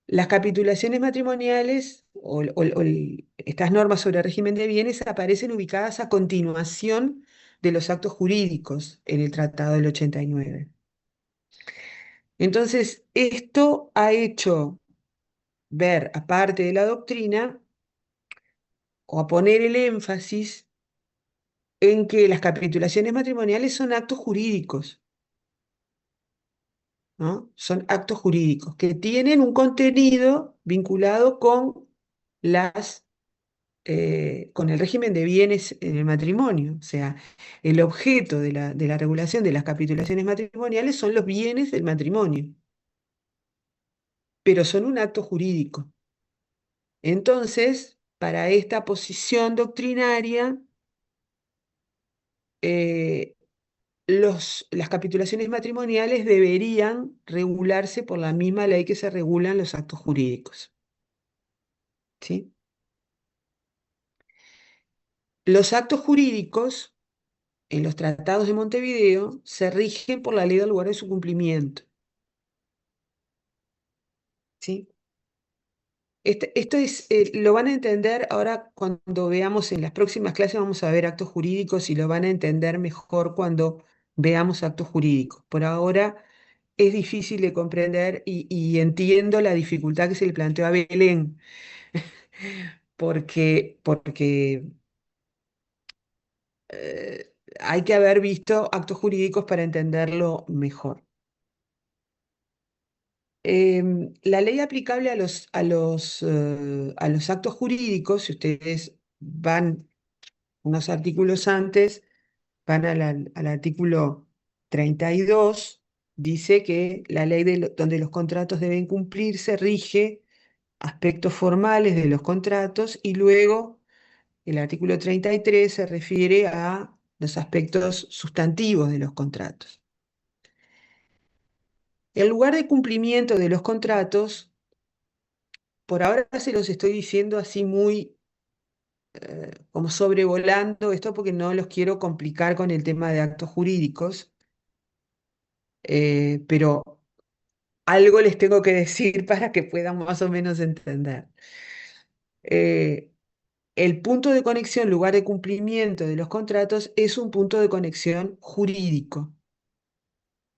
Las capitulaciones matrimoniales estas normas sobre régimen de bienes aparecen ubicadas a continuación de los actos jurídicos en el Tratado del 89. Entonces, esto ha hecho ver, aparte de la doctrina, o a poner el énfasis en que las capitulaciones matrimoniales son actos jurídicos, ¿no? Son actos jurídicos que tienen un contenido vinculado con el régimen de bienes en el matrimonio. O sea, el objeto de la regulación de las capitulaciones matrimoniales son los bienes del matrimonio, pero son un acto jurídico. Entonces, para esta posición doctrinaria, eh, las capitulaciones matrimoniales deberían regularse por la misma ley que se regulan los actos jurídicos. ¿Sí? Los actos jurídicos en los tratados de Montevideo se rigen por la ley del lugar de su cumplimiento. ¿Sí? Lo van a entender ahora cuando veamos en las próximas clases, vamos a ver actos jurídicos y lo van a entender mejor cuando veamos actos jurídicos. Por ahora es difícil de comprender y entiendo la dificultad que se le planteó a Belén, porque hay que haber visto actos jurídicos para entenderlo mejor. La ley aplicable a los actos jurídicos, si ustedes van unos artículos antes, van al artículo 32, dice que la ley donde los contratos deben cumplirse rige aspectos formales de los contratos y luego el artículo 33 se refiere a los aspectos sustantivos de los contratos. El lugar de cumplimiento de los contratos, por ahora se los estoy diciendo así muy como sobrevolando esto porque no los quiero complicar con el tema de actos jurídicos, pero algo les tengo que decir para que puedan más o menos entender. Eh, el punto de conexión, lugar de cumplimiento de los contratos, es un punto de conexión jurídico.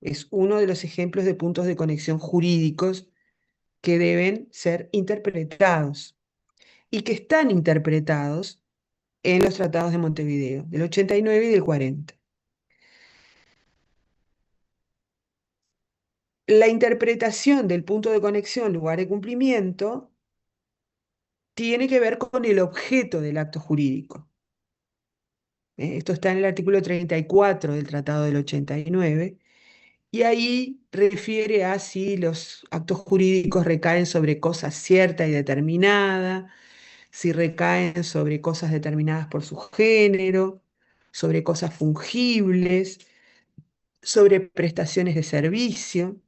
Es uno de los ejemplos de puntos de conexión jurídicos que deben ser interpretados y que están interpretados en los tratados de Montevideo, del 89 y del 40. La interpretación del punto de conexión, lugar de cumplimiento, tiene que ver con el objeto del acto jurídico. Esto está en el artículo 34 del Tratado del 89, y ahí refiere a si los actos jurídicos recaen sobre cosas ciertas y determinadas, si recaen sobre cosas determinadas por su género, sobre cosas fungibles, sobre prestaciones de servicio.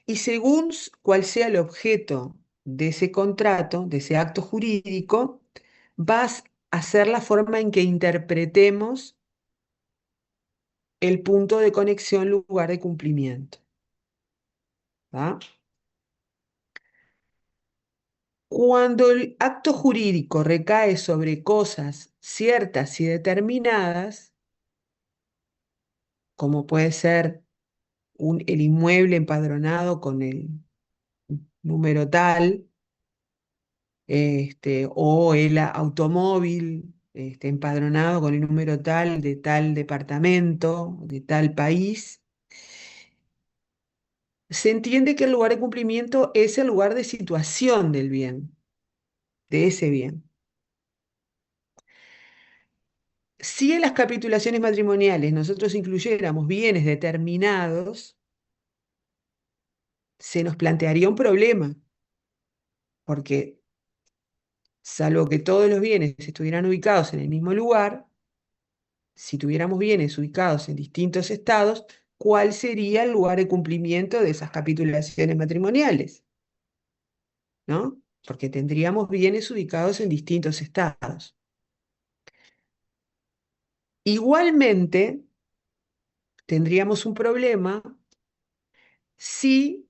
Y según cuál sea el objeto de ese contrato, de ese acto jurídico, vas a ser la forma en que interpretemos el punto de conexión, lugar de cumplimiento. ¿Va? Cuando el acto jurídico recae sobre cosas ciertas y determinadas, como puede ser el inmueble empadronado con el número tal, o el automóvil empadronado con el número tal de tal departamento, de tal país, se entiende que el lugar de cumplimiento es el lugar de situación del bien, de ese bien. Si en las capitulaciones matrimoniales nosotros incluyéramos bienes determinados, se nos plantearía un problema, porque salvo que todos los bienes estuvieran ubicados en el mismo lugar, si tuviéramos bienes ubicados en distintos estados, ¿cuál sería el lugar de cumplimiento de esas capitulaciones matrimoniales? ¿No? Porque tendríamos bienes ubicados en distintos estados. Igualmente, tendríamos un problema si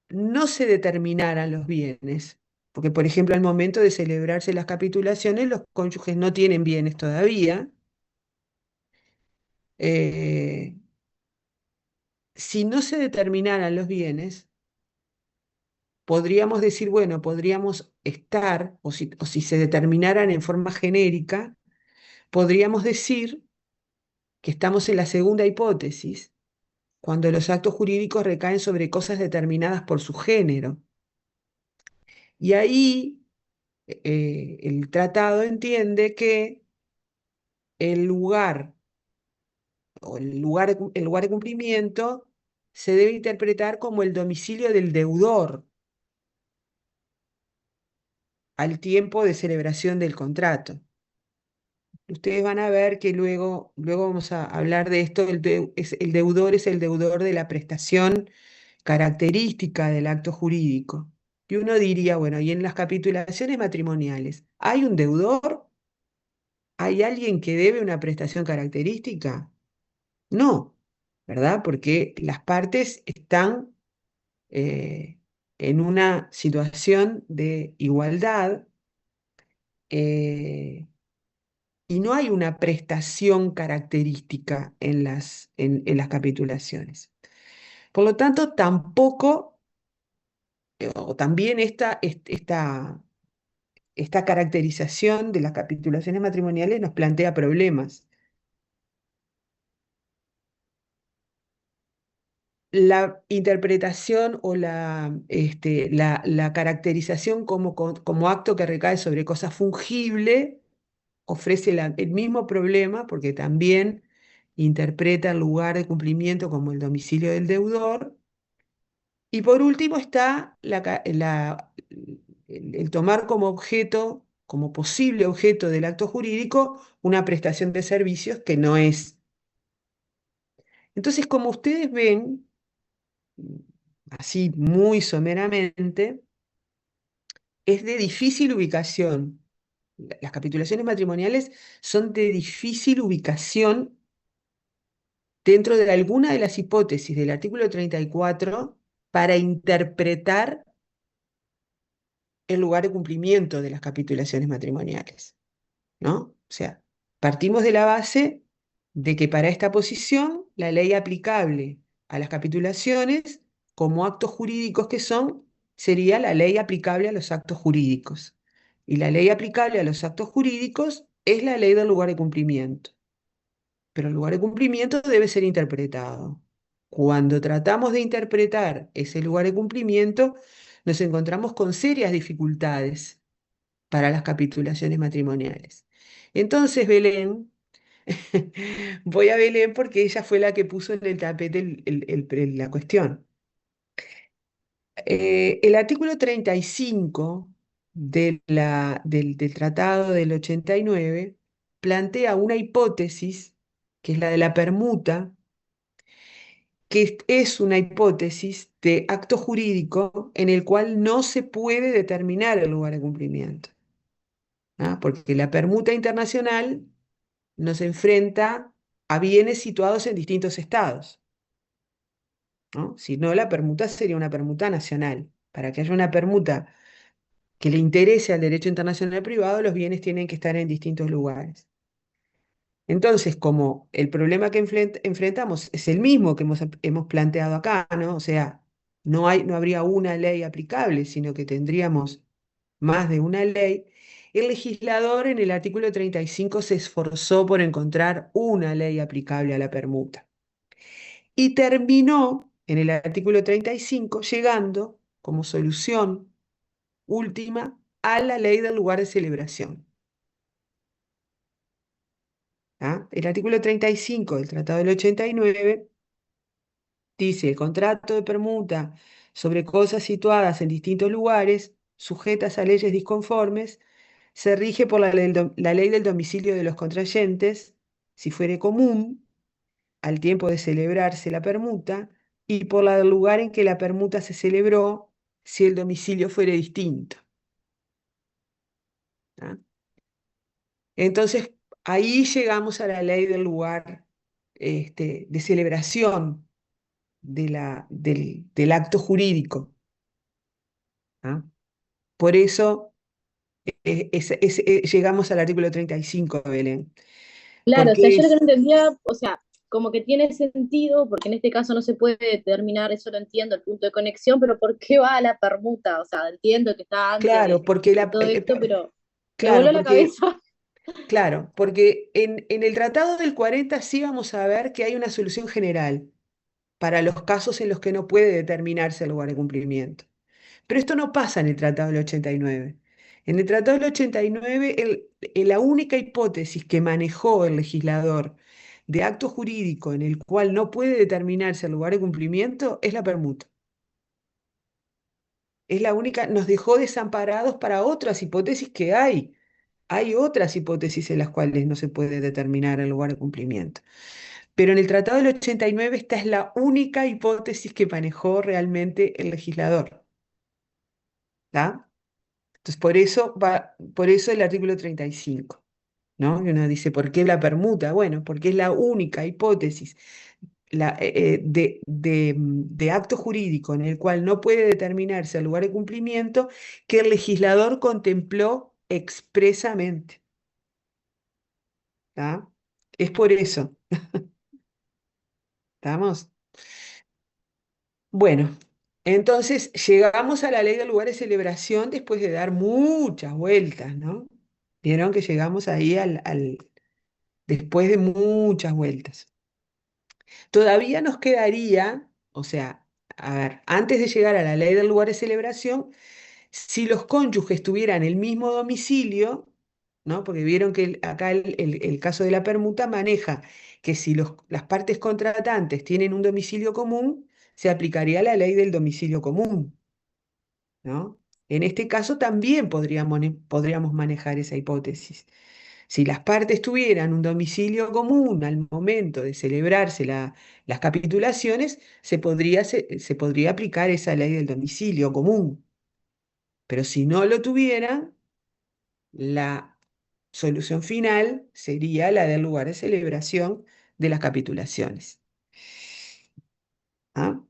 no se determinaran los bienes. Porque, por ejemplo, al momento de celebrarse las capitulaciones, los cónyuges no tienen bienes todavía. Eh, si no se determinaran los bienes, podríamos decir, bueno, podríamos estar, o si se determinaran en forma genérica, podríamos decir que estamos en la segunda hipótesis, cuando los actos jurídicos recaen sobre cosas determinadas por su género. Y ahí el tratado entiende que el lugar el lugar de cumplimiento se debe interpretar como el domicilio del deudor al tiempo de celebración del contrato. Ustedes van a ver que luego vamos a hablar de esto, el deudor es el deudor de la prestación característica del acto jurídico. Y uno diría, bueno, y en las capitulaciones matrimoniales, ¿hay un deudor? ¿Hay alguien que debe una prestación característica? No, ¿verdad? Porque las partes están eh, en una situación de igualdad eh, y no hay una prestación característica en las capitulaciones. Por lo tanto, tampoco, o también esta caracterización de las capitulaciones matrimoniales nos plantea problemas. La interpretación o la caracterización como acto que recae sobre cosa fungible ofrece el mismo problema porque también interpreta el lugar de cumplimiento como el domicilio del deudor. Y por último está el tomar como objeto, como posible objeto del acto jurídico, una prestación de servicios que no es. Entonces, como ustedes ven, así muy someramente, es de difícil ubicación. Las capitulaciones matrimoniales son de difícil ubicación dentro de alguna de las hipótesis del artículo 34 para interpretar el lugar de cumplimiento de las capitulaciones matrimoniales, ¿no? O sea, partimos de la base de que para esta posición la ley aplicable a las capitulaciones como actos jurídicos que son, sería la ley aplicable a los actos jurídicos. Y la ley aplicable a los actos jurídicos es la ley del lugar de cumplimiento. Pero el lugar de cumplimiento debe ser interpretado. Cuando tratamos de interpretar ese lugar de cumplimiento, nos encontramos con serias dificultades para las capitulaciones matrimoniales. Entonces, Belén, voy a Belén porque ella fue la que puso en el tapete la cuestión. El artículo 35 del Tratado del 89 plantea una hipótesis, que es la de la permuta, que es una hipótesis de acto jurídico en el cual no se puede determinar el lugar de cumplimiento. ¿Ah? Porque la permuta internacional nos enfrenta a bienes situados en distintos estados, ¿no? Si no, la permuta sería una permuta nacional. Para que haya una permuta que le interese al derecho internacional privado, los bienes tienen que estar en distintos lugares. Entonces, como el problema que enfrentamos es el mismo que hemos planteado acá, ¿no? O sea, no habría una ley aplicable, sino que tendríamos más de una ley, el legislador en el artículo 35 se esforzó por encontrar una ley aplicable a la permuta. Y terminó en el artículo 35 llegando como solución última a la ley del lugar de celebración. ¿Ah? El artículo 35 del Tratado del 89 dice: el contrato de permuta sobre cosas situadas en distintos lugares, sujetas a leyes disconformes, se rige por la ley del domicilio de los contrayentes, si fuere común, al tiempo de celebrarse la permuta, y por la del lugar en que la permuta se celebró, si el domicilio fuere distinto. ¿Ah? Entonces, ahí llegamos a la ley del lugar de celebración del acto jurídico. ¿Ah? Por eso llegamos al artículo 35, Belén. Claro, o sea, Porque yo lo que es, no entendía, o sea, como que tiene sentido, porque en este caso no se puede determinar, eso lo entiendo, el punto de conexión, pero ¿por qué va a la permuta? O sea, entiendo que está antes claro, porque de todo esto, pero me claro, voló la porque, cabeza. claro, porque en el Tratado del 40 sí vamos a ver que hay una solución general para los casos en los que no puede determinarse el lugar de cumplimiento. Pero esto no pasa en el Tratado del 89. En el Tratado del 89, la única hipótesis que manejó el legislador de acto jurídico en el cual no puede determinarse el lugar de cumplimiento es la permuta. Es la única, nos dejó desamparados para otras hipótesis que hay. Hay otras hipótesis en las cuales no se puede determinar el lugar de cumplimiento. Pero en el Tratado del 89 esta es la única hipótesis que manejó realmente el legislador. ¿Tá? Entonces, por eso el artículo 35, ¿no? Y uno dice, ¿por qué la permuta? Bueno, porque es la única hipótesis de acto jurídico en el cual no puede determinarse el lugar de cumplimiento que el legislador contempló expresamente. ¿Tá? Es por eso. ¿Estamos? Bueno, entonces llegamos a la ley del lugar de celebración después de dar muchas vueltas, ¿no? Vieron que llegamos ahí después de muchas vueltas. Todavía nos quedaría, o sea, a ver, antes de llegar a la ley del lugar de celebración, si los cónyuges tuvieran el mismo domicilio, ¿no? Porque vieron que acá el caso de la permuta maneja que si las partes contratantes tienen un domicilio común, se aplicaría la ley del domicilio común, ¿no? En este caso también podríamos manejar esa hipótesis. Si las partes tuvieran un domicilio común al momento de celebrarse las capitulaciones, se podría aplicar esa ley del domicilio común. Pero si no lo tuvieran, la solución final sería la del lugar de celebración de las capitulaciones. ¿Ah?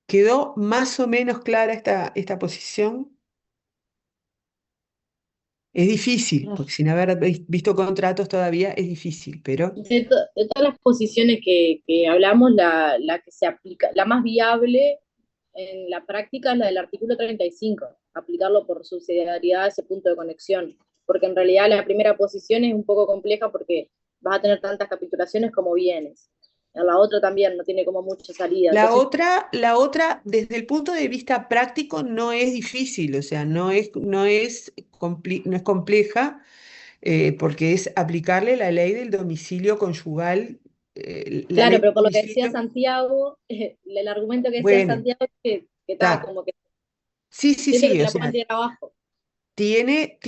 ¿Quedó más o menos clara esta posición? Es difícil, Claro. porque sin haber visto contratos todavía es difícil, pero De todas las posiciones que hablamos, la que se aplica, la más viable en la práctica es la del artículo 35, aplicarlo por subsidiariedad a ese punto de conexión, porque en realidad la primera posición es un poco compleja porque vas a tener tantas capitulaciones como bienes. En la otra también no tiene como mucha salida. Entonces, la otra, desde el punto de vista práctico, no es difícil, o sea, no es compleja, porque es aplicarle la ley del domicilio conyugal, la ley claro, pero del por lo que decía domicilio, Santiago, el argumento que decía bueno, Santiago es que estaba está. como que Sí, sí, siento que sí, te o la pueden sea, tirar abajo. tiene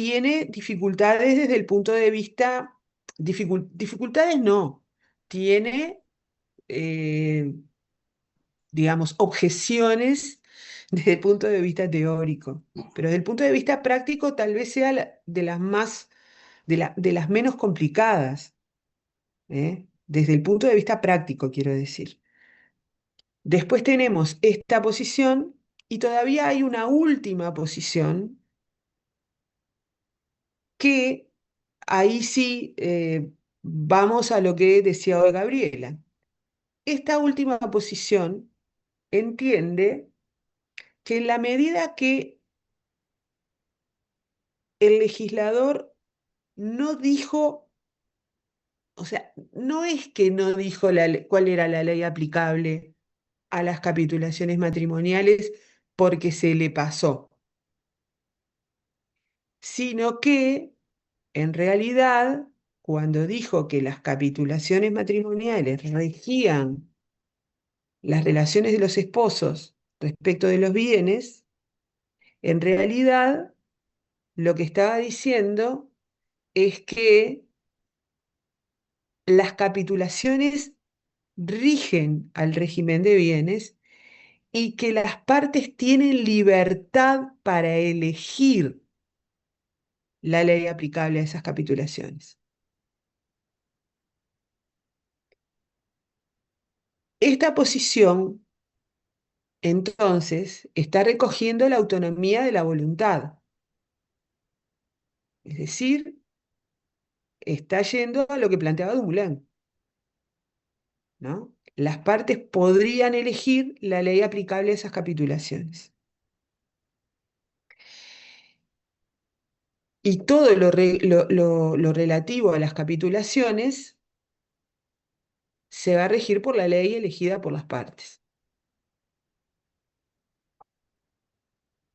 dificultades desde el punto de vista, dificultades no, tiene, eh, digamos, objeciones desde el punto de vista teórico, pero desde el punto de vista práctico tal vez sea de las menos complicadas, ¿eh? Desde el punto de vista práctico, quiero decir. Después tenemos esta posición y todavía hay una última posición que ahí sí vamos a lo que decía hoy Gabriela. Esta última posición entiende que en la medida que el legislador no dijo, o sea, no es que no dijo cuál era la ley aplicable a las capitulaciones matrimoniales porque se le pasó, sino que en realidad, cuando dijo que las capitulaciones matrimoniales regían las relaciones de los esposos respecto de los bienes, en realidad lo que estaba diciendo es que las capitulaciones rigen al régimen de bienes y que las partes tienen libertad para elegir la ley aplicable a esas capitulaciones. Esta posición, entonces, está recogiendo la autonomía de la voluntad, es decir, está yendo a lo que planteaba Dumoulin, ¿no? Las partes podrían elegir la ley aplicable a esas capitulaciones. Y todo lo relativo a las capitulaciones se va a regir por la ley elegida por las partes.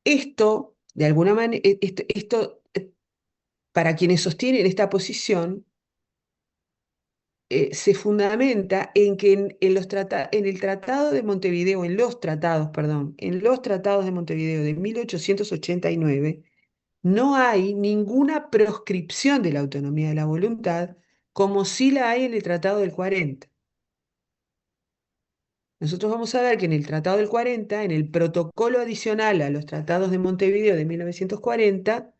Esto, de alguna manera, para quienes sostienen esta posición, se fundamenta en que en el Tratado de Montevideo, en los tratados, perdón, en los tratados de Montevideo de 1889, no hay ninguna proscripción de la autonomía de la voluntad, como sí la hay en el Tratado del 40. Nosotros vamos a ver que en el Tratado del 40, en el protocolo adicional a los tratados de Montevideo de 1940,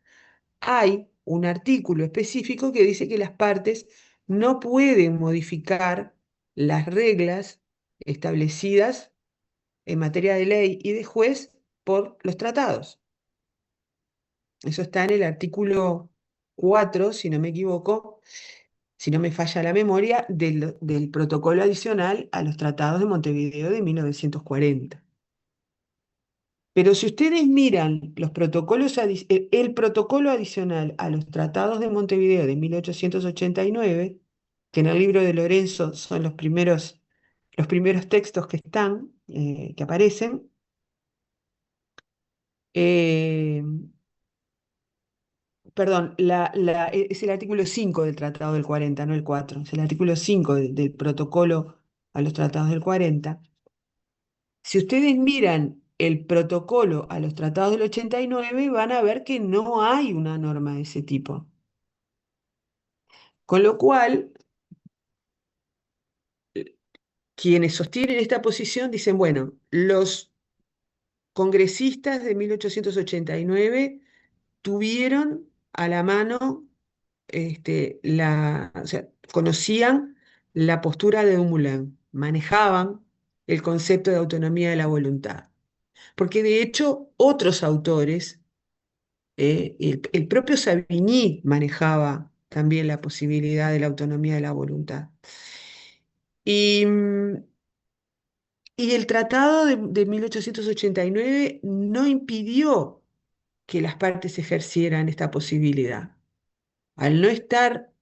hay un artículo específico que dice que las partes no pueden modificar las reglas establecidas en materia de ley y de juez por los tratados. Eso está en el artículo 4, si no me equivoco, si no me falla la memoria, del protocolo adicional a los tratados de Montevideo de 1940. Pero si ustedes miran los protocolos el protocolo adicional a los tratados de Montevideo de 1889, que en el libro de Lorenzo son los primeros textos que están, que aparecen, eh, perdón, es el artículo 5 del Tratado del 40, no el 4, es el artículo 5 del protocolo a los tratados del 40. Si ustedes miran el protocolo a los tratados del 89, van a ver que no hay una norma de ese tipo. Con lo cual, quienes sostienen esta posición dicen, bueno, los congresistas de 1889 tuvieron a la mano, o sea, conocían la postura de Dumoulin, manejaban el concepto de autonomía de la voluntad. Porque de hecho, otros autores, el propio Savigny manejaba también la posibilidad de la autonomía de la voluntad. Y, y el tratado de 1889 no impidió que las partes ejercieran esta posibilidad. Al no estar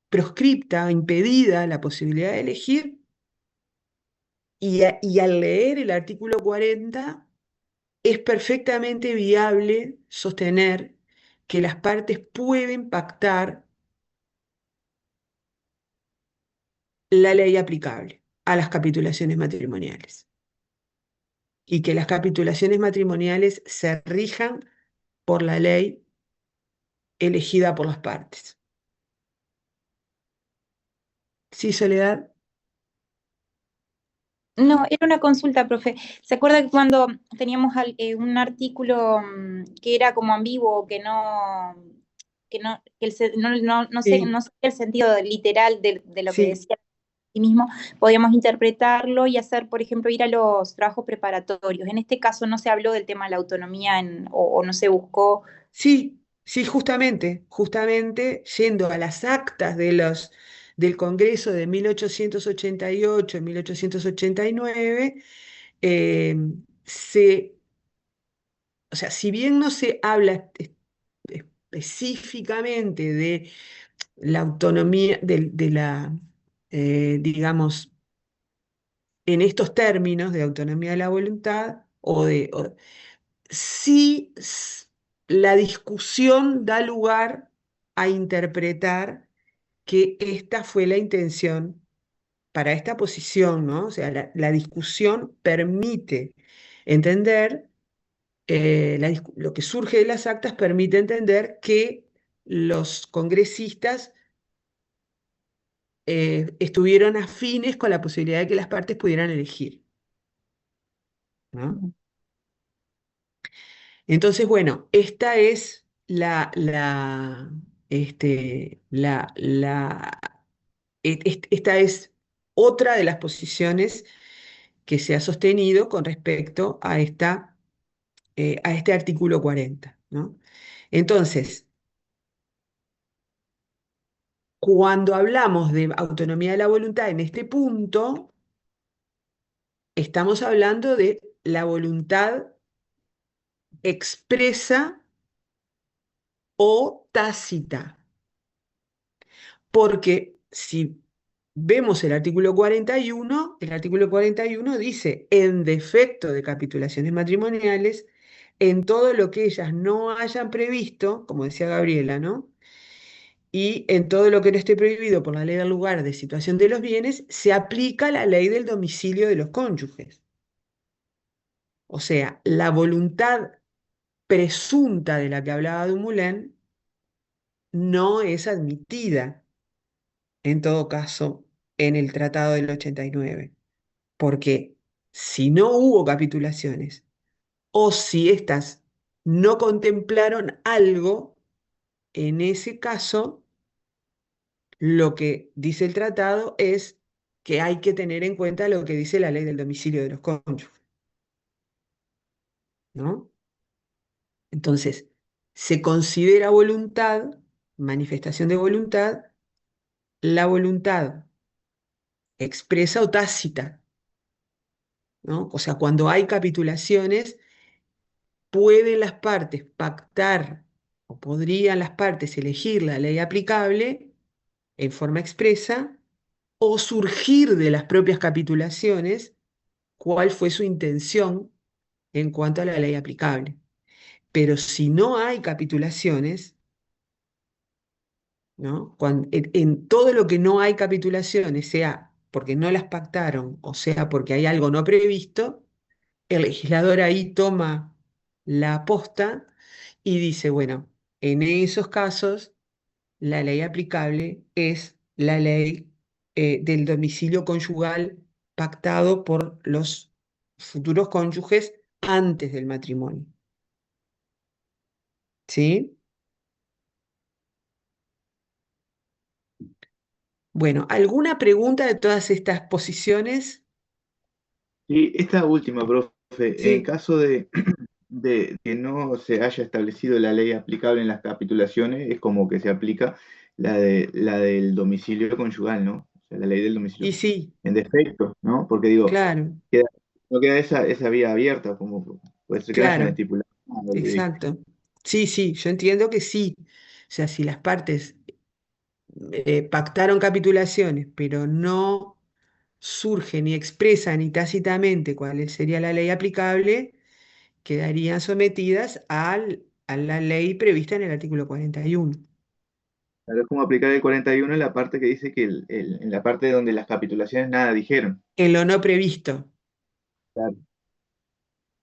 proscripta, impedida la posibilidad de elegir, y al leer el artículo 40, es perfectamente viable sostener que las partes pueden pactar la ley aplicable a las capitulaciones matrimoniales y que las capitulaciones matrimoniales se rijan por la ley elegida por las partes. ¿Sí, Soledad? No, era una consulta, profe. ¿Se acuerda que cuando teníamos un artículo que era como ambiguo, que no sé, Sí, no sé el sentido literal de lo que sí. decía sí mismo, podíamos interpretarlo y hacer, por ejemplo, ir a los trabajos preparatorios? En este caso no se habló del tema de la autonomía o no se buscó. Sí, sí, justamente yendo a las actas del Congreso de 1888 y 1889, eh, se, o sea, si bien no se habla específicamente de la autonomía, digamos, en estos términos de autonomía de la voluntad, sí la discusión da lugar a interpretar que esta fue la intención para esta posición, ¿no? O sea, la discusión permite entender, lo que surge de las actas permite entender que los congresistas estuvieron afines con la posibilidad de que las partes pudieran elegir, ¿no? Entonces, bueno, esta es esta es otra de las posiciones que se ha sostenido con respecto a este artículo 40, ¿no? Entonces, cuando hablamos de autonomía de la voluntad en este punto, estamos hablando de la voluntad expresa o tácita, porque si vemos el artículo 41 dice, en defecto de capitulaciones matrimoniales, en todo lo que ellas no hayan previsto, como decía Gabriela, ¿no? Y en todo lo que no esté prohibido por la ley del lugar de situación de los bienes, se aplica la ley del domicilio de los cónyuges. O sea, la voluntad presunta de la que hablaba Dumoulin no es admitida, en todo caso, en el Tratado del 89, porque si no hubo capitulaciones o si éstas no contemplaron algo, en ese caso, lo que dice el tratado es que hay que tener en cuenta lo que dice la ley del domicilio de los cónyuges, ¿no? Entonces, se considera voluntad, manifestación de voluntad, la voluntad expresa o tácita, ¿no? O sea, cuando hay capitulaciones, pueden las partes pactar o podrían las partes elegir la ley aplicable en forma expresa o surgir de las propias capitulaciones cuál fue su intención en cuanto a la ley aplicable. Pero si no hay capitulaciones, ¿no? En todo lo que no hay capitulaciones, sea porque no las pactaron o sea porque hay algo no previsto, el legislador ahí toma la posta y dice, bueno, en esos casos la ley aplicable es la ley del domicilio conyugal pactado por los futuros cónyuges antes del matrimonio. ¿Sí? Bueno, ¿alguna pregunta de todas estas posiciones? Y esta última, profe, en Sí. caso de que no se haya establecido la ley aplicable en las capitulaciones, es como que se aplica la del domicilio conyugal, ¿no? O sea, la ley del Y domicilio sí, en defecto, ¿no? Porque digo, claro, queda- no queda esa vía abierta, como puede ser que la hayan claro, estipulado. exacto. Sí, sí, yo entiendo que sí. O sea, si las partes pactaron capitulaciones, pero no surge ni expresa ni tácitamente cuál sería la ley aplicable, quedarían sometidas a la ley prevista en el artículo 41, Claro, es como aplicar el 41 en la parte que dice que en la parte donde las capitulaciones nada dijeron. en lo no previsto. Claro.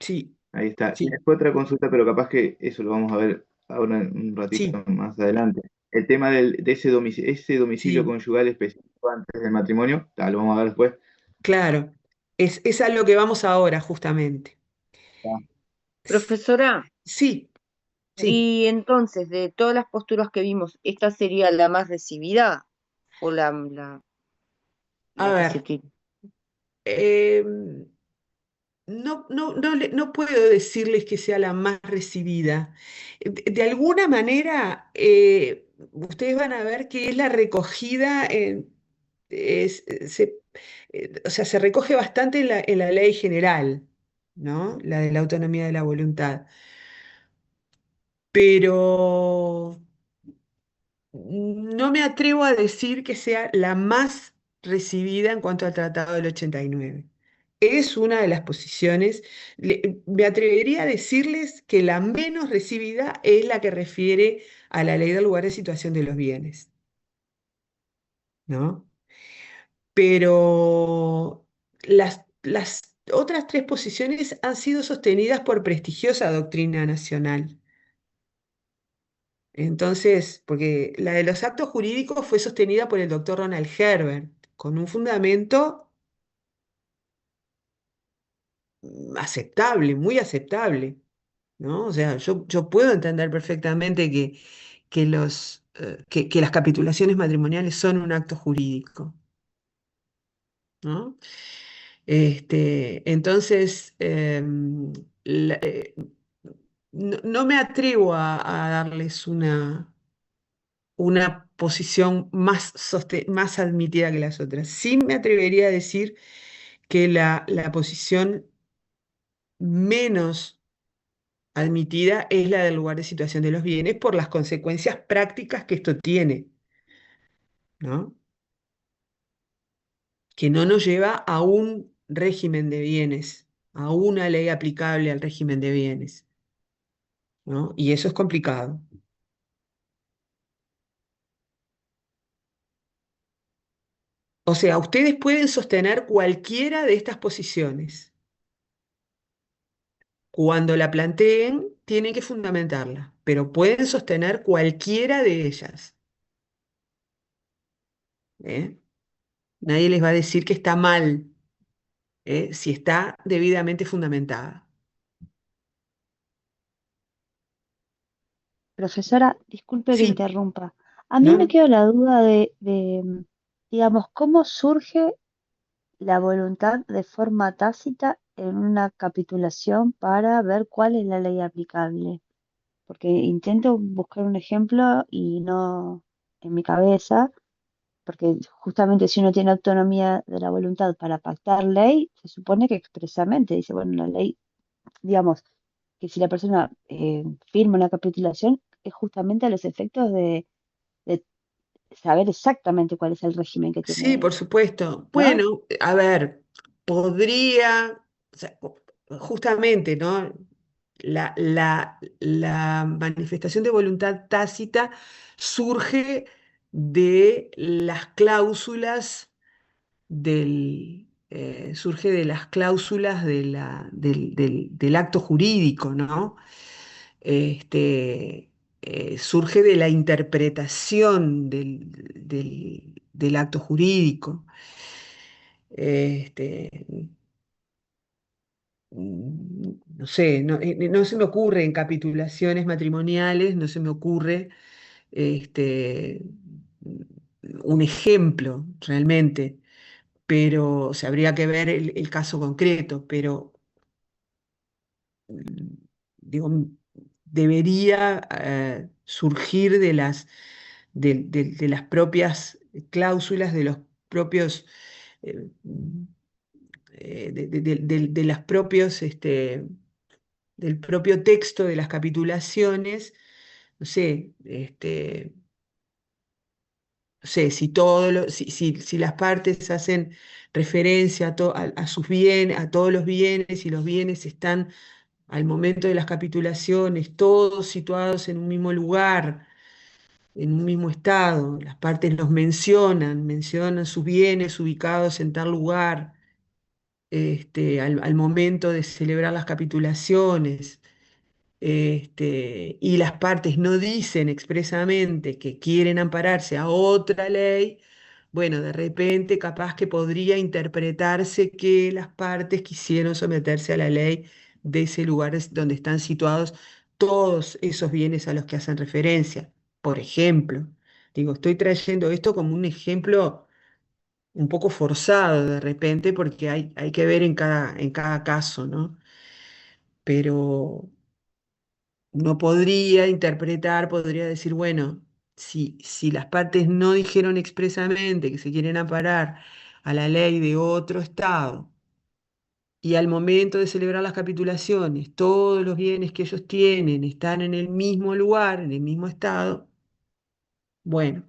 Sí, Ahí está. Y sí, después otra consulta, pero capaz que eso lo vamos a ver ahora en un ratito sí, más adelante. El tema de ese domicilio sí, conyugal específico antes del matrimonio, lo vamos a ver después. claro. Es a lo que vamos ahora, justamente. Ah, Profesora, Sí, sí. y entonces, de todas las posturas que vimos, ¿esta sería la más recibida o A la que se ver, tiene? em, no puedo decirles que sea la más recibida. De alguna manera, ustedes van a ver que es la recogida, es- se, o sea, se recoge bastante en la ley general, ¿no? La de la autonomía de la voluntad. Pero no me atrevo a decir que sea la más recibida en cuanto al Tratado del 89. Es una de las posiciones. Me atrevería a decirles que la menos recibida es la que refiere a la ley del lugar de situación de los bienes, ¿no? Pero las otras tres posiciones han sido sostenidas por prestigiosa doctrina nacional. Entonces, porque la de los actos jurídicos fue sostenida por el doctor Ronald Herbert, con un fundamento aceptable, muy aceptable, ¿no? O sea, yo puedo entender perfectamente que las capitulaciones matrimoniales son un acto jurídico, ¿no? Entonces, no me atrevo a darles una posición más admitida que las otras. Sí me atrevería a decir que la posición menos admitida es la del lugar de situación de los bienes por las consecuencias prácticas que esto tiene, ¿no? Que no nos lleva a un régimen de bienes, a una ley aplicable al régimen de bienes, ¿no? Y eso es complicado. O sea, ustedes pueden sostener cualquiera de estas posiciones. Cuando la planteen, tienen que fundamentarla, pero pueden sostener cualquiera de ellas, ¿eh? Nadie les va a decir que está mal, si está debidamente fundamentada, Profesora, disculpe que sí, interrumpa. A mí me ¿no? queda la duda digamos, cómo surge la voluntad de forma tácita en una capitulación para ver cuál es la ley aplicable. Porque intento buscar un ejemplo y no en mi cabeza, porque justamente si uno tiene autonomía de la voluntad para pactar ley, se supone que expresamente dice, bueno, la ley, digamos, que si la persona firma una capitulación, es justamente a los efectos de saber exactamente cuál es el régimen que Sí, por tiene, supuesto. ¿no? Bueno, a ver, podría, o sea, justamente, ¿no? La manifestación de voluntad tácita surge de las cláusulas surge de las cláusulas del acto jurídico, ¿no? Este, surge de la interpretación del acto jurídico. Este, no sé, no se me ocurre en capitulaciones matrimoniales, no se me ocurre este, un ejemplo realmente, pero o sea, habría que ver el caso concreto, pero mm, digo, debería surgir de las propias cláusulas, de los propios, eh, de las propios, del propio texto de las capitulaciones, no sé, no sé, si las partes hacen referencia a sus bienes, a todos los bienes, y los bienes están al momento de las capitulaciones, todos situados en un mismo lugar, en un mismo estado. Las partes los mencionan sus bienes ubicados en tal lugar, al momento de celebrar las capitulaciones. Y las partes no dicen expresamente que quieren ampararse a otra ley, bueno, de repente capaz que podría interpretarse que las partes quisieron someterse a la ley de ese lugar donde están situados todos esos bienes a los que hacen referencia. Por ejemplo, digo, estoy trayendo esto como un ejemplo un poco forzado de repente porque hay que ver en cada caso, ¿no? Pero uno podría interpretar, podría decir, bueno, si las partes no dijeron expresamente que se quieren amparar a la ley de otro estado y al momento de celebrar las capitulaciones, todos los bienes que ellos tienen están en el mismo lugar, en el mismo estado, bueno,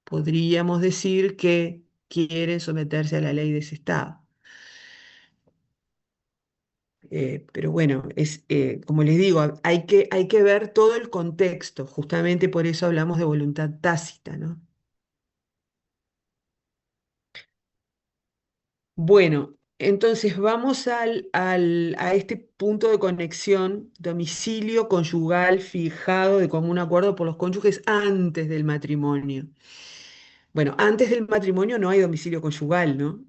podríamos decir que quieren someterse a la ley de ese estado. Pero bueno, como les digo, hay que ver todo el contexto, justamente por eso hablamos de voluntad tácita, ¿no? Bueno, entonces vamos a este punto de conexión, domicilio conyugal fijado de común acuerdo por los cónyuges antes del matrimonio. Bueno, antes del matrimonio no hay domicilio conyugal, ¿no?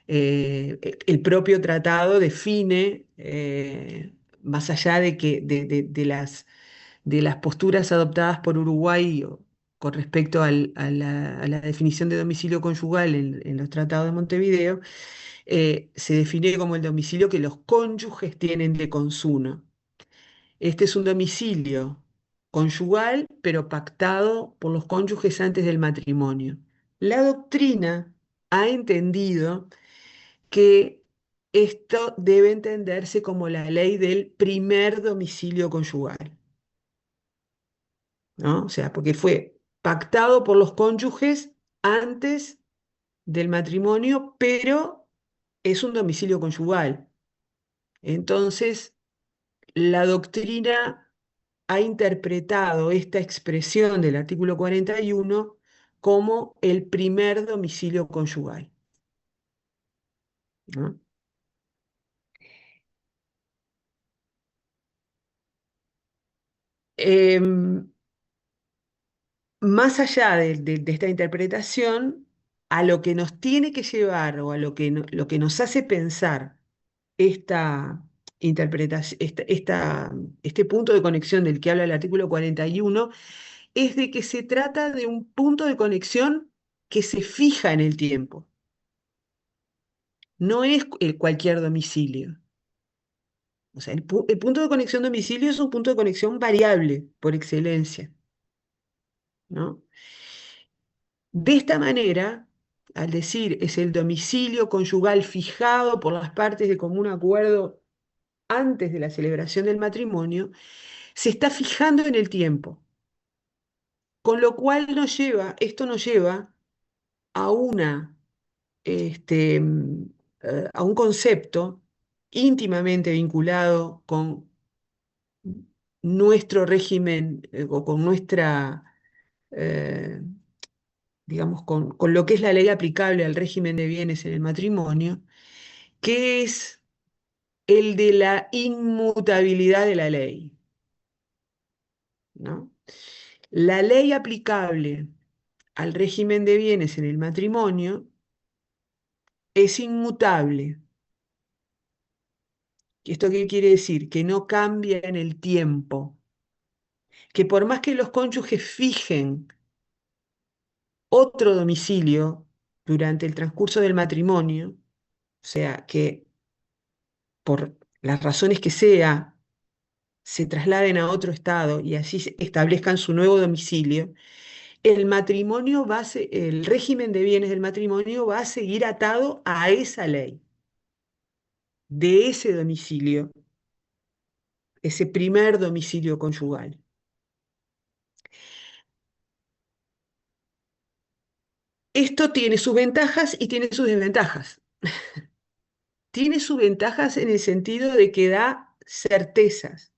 El propio tratado define, más allá de que de las posturas adoptadas por Uruguay con respecto a la definición de domicilio conyugal en los tratados de Montevideo, se define como el domicilio que los cónyuges tienen de consuno. Este es un domicilio conyugal, pero pactado por los cónyuges antes del matrimonio. La doctrina ha entendido que esto debe entenderse como la ley del primer domicilio conyugal, ¿no? O sea, porque fue pactado por los cónyuges antes del matrimonio, pero es un domicilio conyugal. Entonces, la doctrina ha interpretado esta expresión del artículo 41 como el primer domicilio conyugal, ¿no? Em, Más allá de esta interpretación, a lo que nos tiene que llevar o a lo que, lo que nos hace pensar esta interpretación, este punto de conexión del que habla el artículo 41, es de que se trata de un punto de conexión que se fija en el tiempo, no es cualquier domicilio. O sea, el punto de conexión domicilio es un punto de conexión variable por excelencia, ¿no? De esta manera, al decir es el domicilio conyugal fijado por las partes de común acuerdo antes de la celebración del matrimonio, se está fijando en el tiempo, con lo cual esto nos lleva a a un concepto íntimamente vinculado con nuestro régimen o con nuestra, eh, digamos, con lo que es la ley aplicable al régimen de bienes en el matrimonio, que es el de la inmutabilidad de la ley, ¿no? La ley aplicable al régimen de bienes en el matrimonio es inmutable. ¿Esto qué quiere decir? Que no cambia en el tiempo, que por más que los cónyuges fijen otro domicilio durante el transcurso del matrimonio, o sea, que por las razones que sea, se trasladen a otro estado y así establezcan su nuevo domicilio, el régimen de bienes del matrimonio va a seguir atado a esa ley, de ese domicilio, ese primer domicilio conyugal. Esto tiene sus ventajas y tiene sus desventajas. Tiene sus ventajas en el sentido de que da certezas.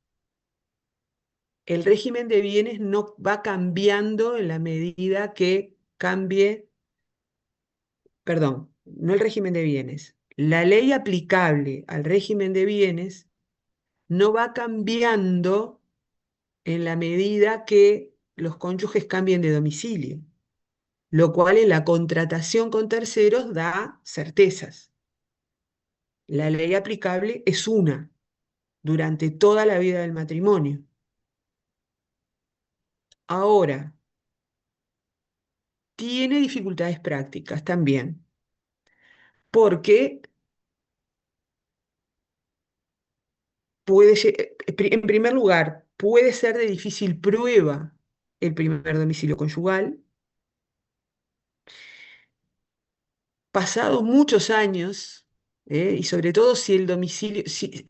El régimen de bienes no va cambiando en la medida que cambie, perdón, no el régimen de bienes. La ley aplicable al régimen de bienes no va cambiando en la medida que los cónyuges cambien de domicilio, lo cual en la contratación con terceros da certezas. La ley aplicable es una durante toda la vida del matrimonio. Ahora, tiene dificultades prácticas también, porque en primer lugar, puede ser de difícil prueba el primer domicilio conyugal. Pasados muchos años, y sobre todo si el domicilio, si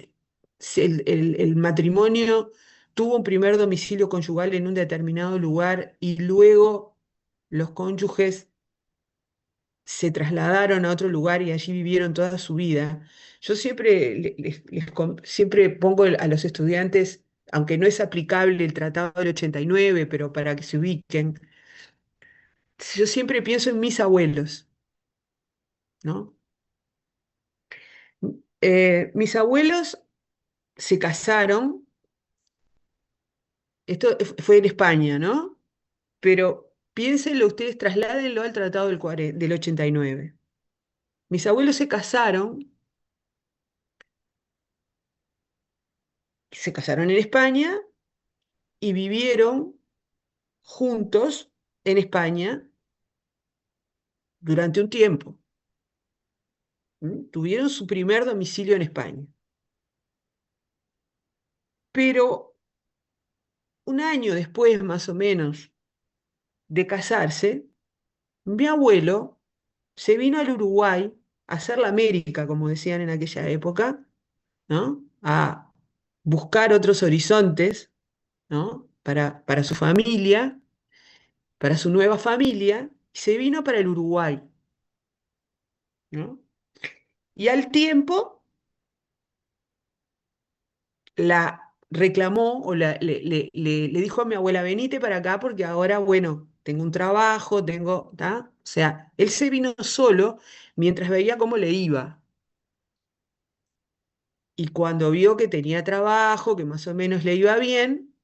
el matrimonio tuvo un primer domicilio conyugal en un determinado lugar y luego los cónyuges se trasladaron a otro lugar y allí vivieron toda su vida. Yo siempre, siempre pongo a los estudiantes, aunque no es aplicable el Tratado del 89, pero para que se ubiquen, yo siempre pienso en mis abuelos, ¿no? Mis abuelos se casaron, esto fue en España, ¿no? Pero piénsenlo ustedes, trasládenlo al Tratado del 89. Mis abuelos se casaron en España y vivieron juntos en España durante un tiempo. Tuvieron su primer domicilio en España. Pero un año después, más o menos, de casarse, mi abuelo se vino al Uruguay a hacer la América, como decían en aquella época, ¿no? A buscar otros horizontes, ¿no? Para su familia, para su nueva familia, y se vino para el Uruguay, ¿no? Y al tiempo la reclamó o le dijo a mi abuela, venite para acá porque ahora, bueno, tengo un trabajo, tengo, ¿tá? O sea, él se vino solo mientras veía cómo le iba. Y cuando vio que tenía trabajo, que más o menos le iba bien,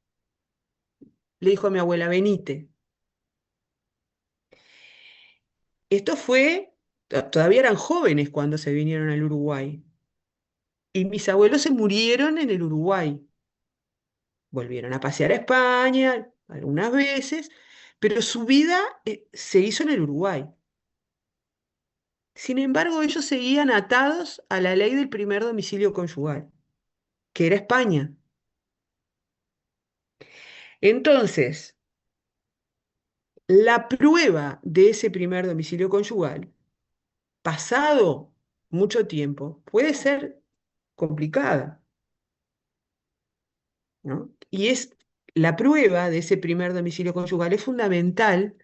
le dijo a mi abuela, venite. Esto fue, todavía eran jóvenes cuando se vinieron al Uruguay. Y mis abuelos se murieron en el Uruguay. Volvieron a pasear a España algunas veces, pero su vida se hizo en el Uruguay. Sin embargo, ellos seguían atados a la ley del primer domicilio conyugal, que era España. Entonces, la prueba de ese primer domicilio conyugal, pasado mucho tiempo, puede ser complicada, ¿no? Y la prueba de ese primer domicilio conyugal es fundamental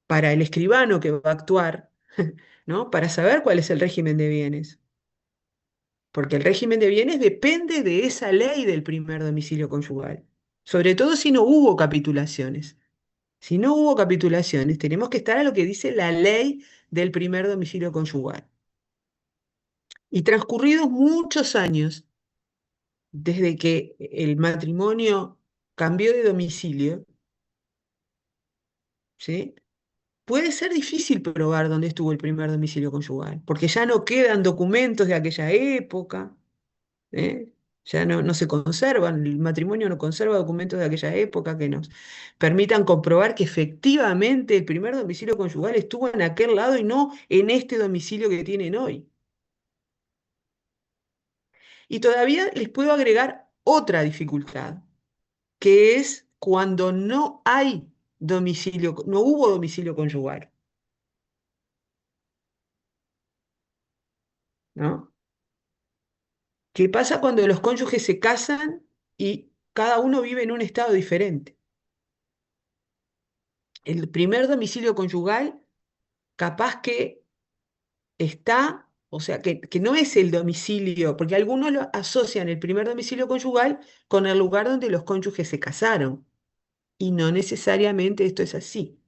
para el escribano que va a actuar, ¿no? Para saber cuál es el régimen de bienes. Porque el régimen de bienes depende de esa ley del primer domicilio conyugal. Sobre todo si no hubo capitulaciones. Si no hubo capitulaciones, tenemos que estar a lo que dice la ley del primer domicilio conyugal. Y transcurridos muchos años desde que el matrimonio cambió de domicilio, ¿sí? Puede ser difícil probar dónde estuvo el primer domicilio conyugal, porque ya no quedan documentos de aquella época, ¿eh? Ya no se conservan, el matrimonio no conserva documentos de aquella época que nos permitan comprobar que efectivamente el primer domicilio conyugal estuvo en aquel lado y no en este domicilio que tienen hoy. Y todavía les puedo agregar otra dificultad, que es cuando no hay domicilio, no hubo domicilio conyugal, ¿no? ¿Qué pasa cuando los cónyuges se casan y cada uno vive en un estado diferente? El primer domicilio conyugal capaz que está, o sea, que no es el domicilio, porque algunos lo asocian el primer domicilio conyugal con el lugar donde los cónyuges se casaron, y no necesariamente esto es así.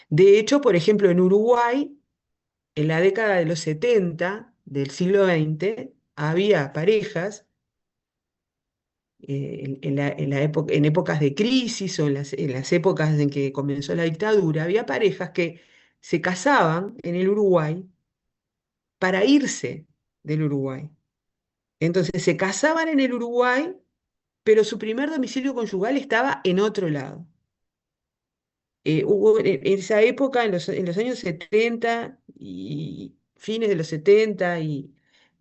De hecho, por ejemplo, en Uruguay, en la década de los 70 del siglo XX, había parejas en épocas de crisis o en las épocas en que comenzó la dictadura, había parejas que se casaban en el Uruguay para irse del Uruguay. Entonces se casaban en el Uruguay, pero su primer domicilio conyugal estaba en otro lado. Hubo en esa época, en los años 70 y fines de los 70 y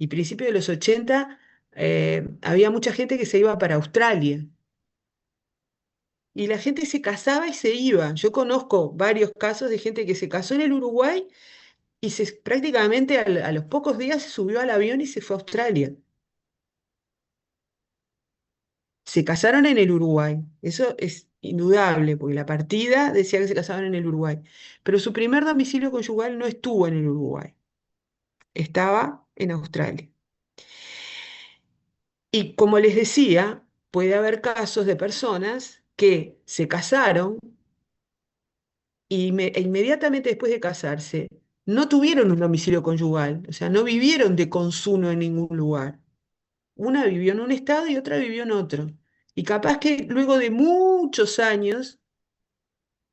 principios de los 80, había mucha gente que se iba para Australia. Y la gente se casaba y se iba. Yo conozco varios casos de gente que se casó en el Uruguay y prácticamente a los pocos días se subió al avión y se fue a Australia. Se casaron en el Uruguay. Eso es indudable, porque la partida decía que se casaban en el Uruguay. Pero su primer domicilio conyugal no estuvo en el Uruguay, estaba en Australia. Y como les decía, puede haber casos de personas que se casaron y inmediatamente después de casarse no tuvieron un domicilio conyugal, o sea, no vivieron de consumo en ningún lugar. Una vivió en un estado y otra vivió en otro. Y capaz que luego de muchos años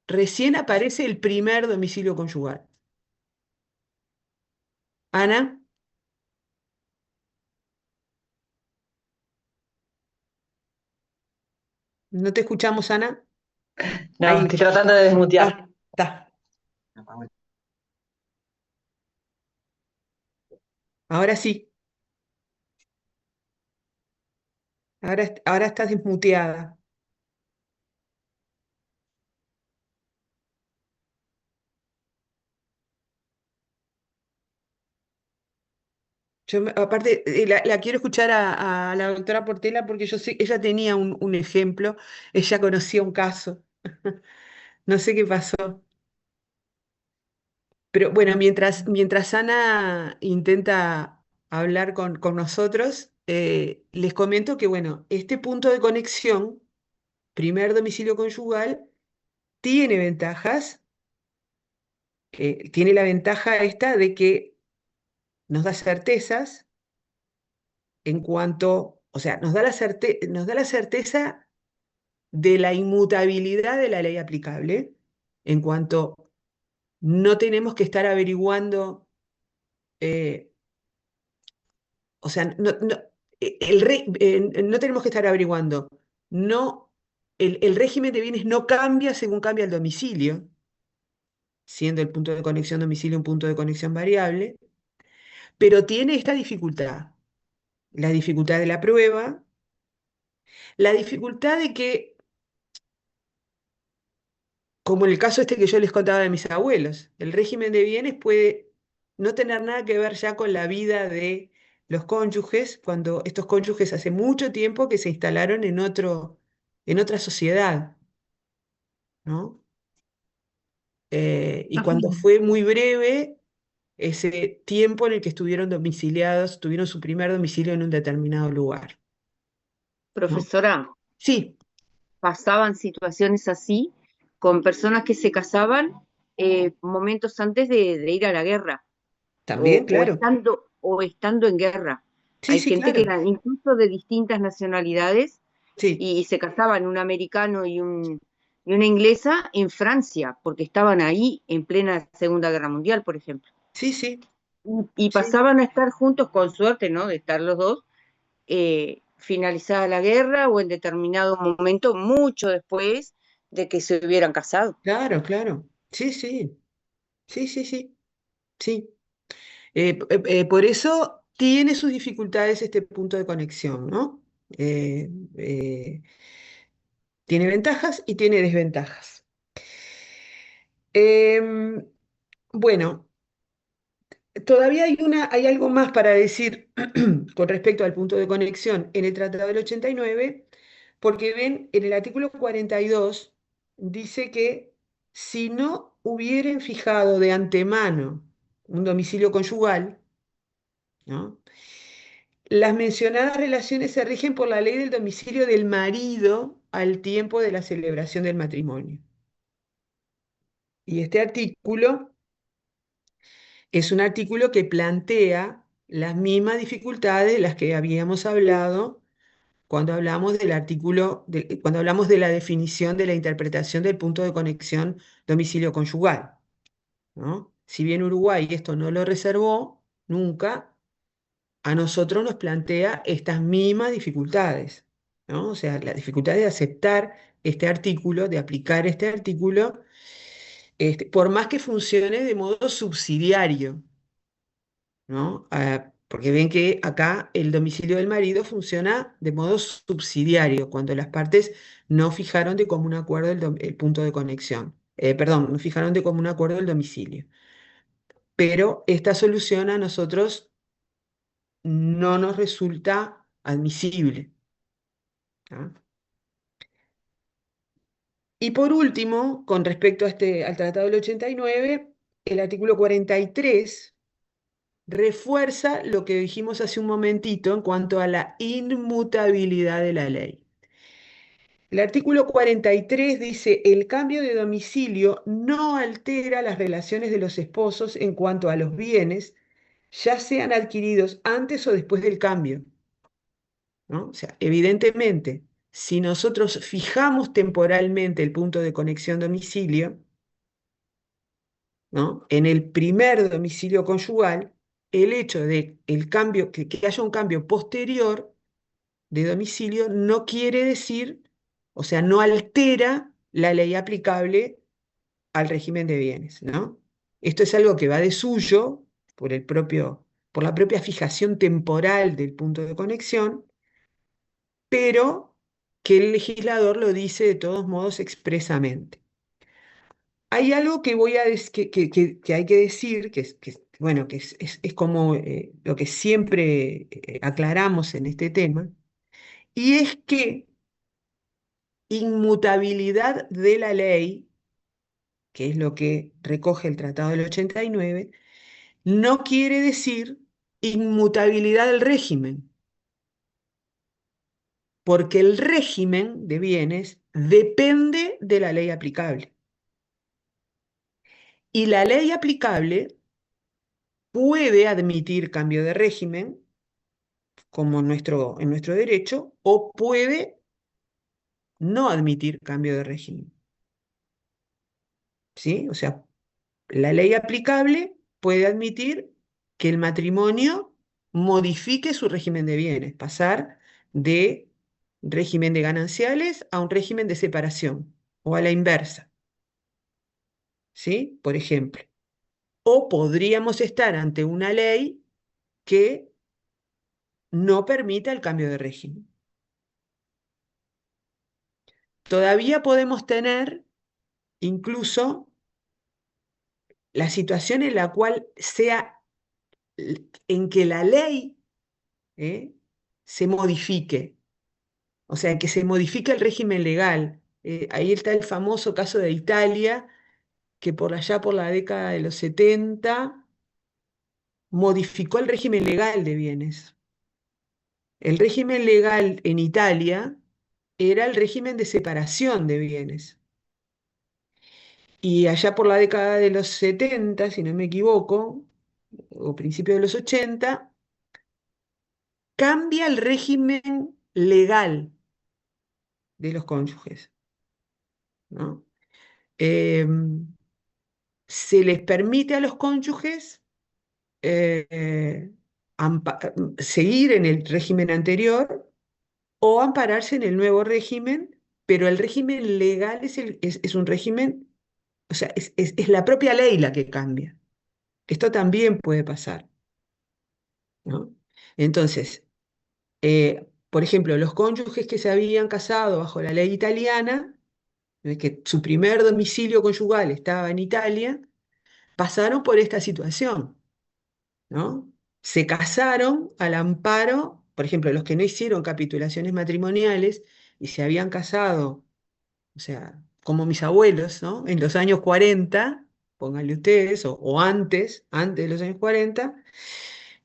recién aparece el primer domicilio conyugal. Ana, ¿no te escuchamos, Ana? No, Ahí. estoy tratando de desmutear. Está. Ahora sí. Ahora estás desmuteada. Aparte, la quiero escuchar a la doctora Portela porque yo sé, ella tenía un ejemplo, ella conocía un caso. No sé qué pasó. Pero bueno, mientras Ana intenta hablar con nosotros, les comento que, bueno, este punto de conexión, primer domicilio conyugal, tiene ventajas. Tiene la ventaja esta de que nos da certezas en cuanto, o sea, nos da la certeza de la inmutabilidad de la ley aplicable, en cuanto no tenemos que estar averiguando, eh, o sea, no tenemos que estar averiguando, no, el régimen de bienes no cambia según cambia el domicilio, siendo el punto de conexión domicilio un punto de conexión variable, pero tiene esta dificultad, la dificultad de la prueba, la dificultad de que, como en el caso este que yo les contaba de mis abuelos, el régimen de bienes puede no tener nada que ver ya con la vida de los cónyuges, cuando estos cónyuges hace mucho tiempo que se instalaron en otra sociedad, ¿no? Y cuando fue muy breve ese tiempo en el que estuvieron domiciliados, tuvieron su primer domicilio en un determinado lugar, ¿no? Profesora, Sí, pasaban situaciones así con personas que se casaban momentos antes de ir a la guerra también, claro. o estando en guerra. Sí, Hay sí, gente que claro. eran incluso de distintas nacionalidades Sí, y se casaban un americano y una inglesa en Francia, porque estaban ahí en plena Segunda Guerra Mundial, por ejemplo. sí, sí, Y sí. pasaban a estar juntos con suerte, ¿no? De estar los dos, finalizada la guerra o en determinado momento, mucho después de que se hubieran casado. Claro, claro. Sí, sí, sí, sí, sí, sí. Por eso tiene sus dificultades este punto de conexión, ¿no? Eh, eh, Tiene ventajas y tiene desventajas. Em, bueno, todavía hay algo más para decir con respecto al punto de conexión en el Tratado del 89, porque ven, en el artículo 42 dice que si no hubieren fijado de antemano un domicilio conyugal, ¿no? Las mencionadas relaciones se rigen por la ley del domicilio del marido al tiempo de la celebración del matrimonio. Y este artículo es un artículo que plantea las mismas dificultades de las que habíamos hablado cuando hablamos del artículo, cuando hablamos de la definición de la interpretación del punto de conexión domicilio conyugal, ¿no? Si bien Uruguay esto no lo reservó nunca, a nosotros nos plantea estas mismas dificultades, ¿no? O sea, la dificultad de aceptar este artículo, de aplicar este artículo, por más que funcione de modo subsidiario, ¿no? Porque ven que acá el domicilio del marido funciona de modo subsidiario, cuando las partes no fijaron de común acuerdo el punto de conexión. Perdón, no fijaron de común acuerdo el domicilio. Pero esta solución a nosotros no nos resulta admisible. ¿Ah? Y por último, con respecto al Tratado del 89, el artículo 43 refuerza lo que dijimos hace un momentito en cuanto a la inmutabilidad de la ley. El artículo 43 dice, el cambio de domicilio no altera las relaciones de los esposos en cuanto a los bienes, ya sean adquiridos antes o después del cambio, ¿no? O sea, evidentemente, si nosotros fijamos temporalmente el punto de conexión domicilio, ¿no? En el primer domicilio conyugal, el hecho de que haya un cambio posterior de domicilio no quiere decir, o sea, no altera la ley aplicable al régimen de bienes, ¿no? Esto es algo que va de suyo por la propia fijación temporal del punto de conexión, pero que el legislador lo dice de todos modos expresamente. Hay algo que que hay que decir, bueno, es como lo que siempre aclaramos en este tema, y es que inmutabilidad de la ley, que es lo que recoge el Tratado del 89, no quiere decir inmutabilidad del régimen, porque el régimen de bienes depende de la ley aplicable. Y la ley aplicable puede admitir cambio de régimen, como en nuestro derecho, o puede no admitir cambio de régimen. ¿Sí? O sea, la ley aplicable puede admitir que el matrimonio modifique su régimen de bienes, pasar de régimen de gananciales a un régimen de separación, o a la inversa. ¿Sí? Por ejemplo. O podríamos estar ante una ley que no permita el cambio de régimen. Todavía podemos tener incluso la situación en la cual en que la ley se modifique, o sea, que se modifique el régimen legal. Ahí está el famoso caso de Italia, que allá por la década de los 70 modificó el régimen legal de bienes. El régimen legal en Italia era el régimen de separación de bienes. Y allá por la década de los 70, si no me equivoco, o principios de los 80, cambia el régimen legal de los cónyuges, ¿no? Se les permite a los cónyuges eh, seguir en el régimen anterior o ampararse en el nuevo régimen, pero el régimen legal es un régimen, o sea, es la propia ley la que cambia. Esto también puede pasar, ¿no? Entonces, por ejemplo, los cónyuges que se habían casado bajo la ley italiana, que su primer domicilio conyugal estaba en Italia, pasaron por esta situación, ¿no? Se casaron al amparo, por ejemplo, los que no hicieron capitulaciones matrimoniales y se habían casado, o sea, como mis abuelos, ¿no? En los años 40, pónganle ustedes, o antes de los años 40,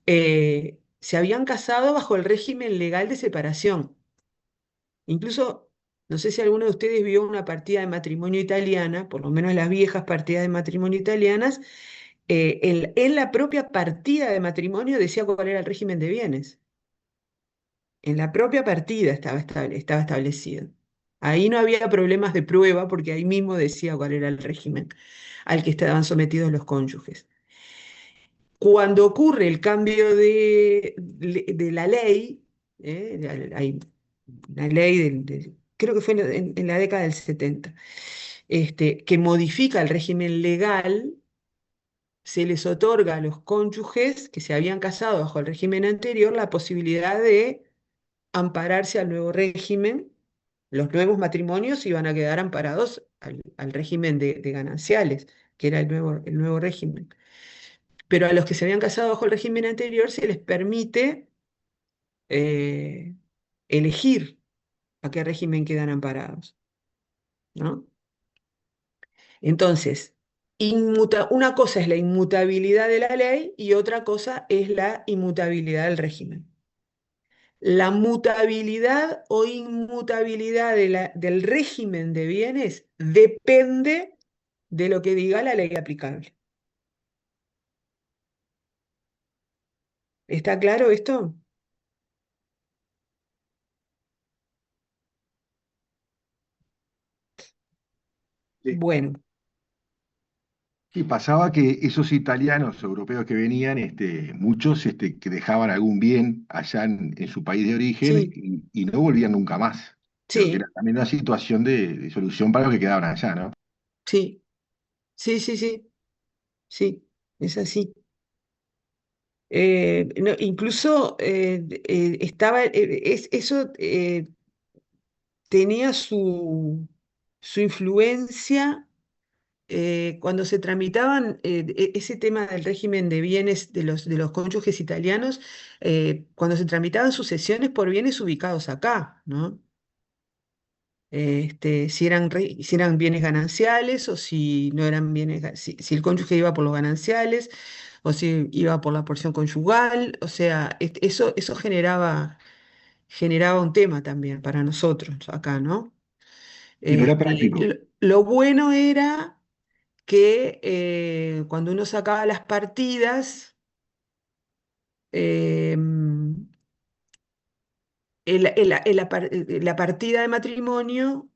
se habían casado bajo el régimen legal de separación. Incluso, no sé si alguno de ustedes vio una partida de matrimonio italiana, por lo menos las viejas partidas de matrimonio italianas, en la propia partida de matrimonio decía cuál era el régimen de bienes. En la propia partida estaba establecido. Ahí no había problemas de prueba porque ahí mismo decía cuál era el régimen al que estaban sometidos los cónyuges. Cuando ocurre el cambio de la ley, hay una ley creo que fue en la década del 70, que modifica el régimen legal, se les otorga a los cónyuges que se habían casado bajo el régimen anterior la posibilidad de ampararse al nuevo régimen. Los nuevos matrimonios iban a quedar amparados al régimen de gananciales, que era el nuevo régimen. Pero a los que se habían casado bajo el régimen anterior se les permite eh, elegir a qué régimen quedan amparados, ¿no? Entonces, una cosa es la inmutabilidad de la ley y otra cosa es la inmutabilidad del régimen. La mutabilidad o inmutabilidad del régimen de bienes depende de lo que diga la ley aplicable. ¿Está claro esto? Sí. Bueno, Sí, pasaba que esos italianos europeos que venían, muchos que dejaban algún bien allá en su país de origen sí, y no volvían nunca más. Creo que era sí, también una situación de solución para los que quedaban allá, ¿no? sí, sí, sí, sí, sí, es así. No, incluso eso tenía su influencia cuando se tramitaban ese tema del régimen de bienes de los cónyuges italianos, cuando se tramitaban sucesiones por bienes ubicados acá, ¿no? Si eran bienes gananciales o si no eran bienes, si el cónyuge iba por los gananciales o si iba por la porción conyugal, o sea, eso generaba un tema también para nosotros acá, ¿no? Y no era práctico. Lo bueno era que cuando uno sacaba las partidas, eh, la partida de matrimonio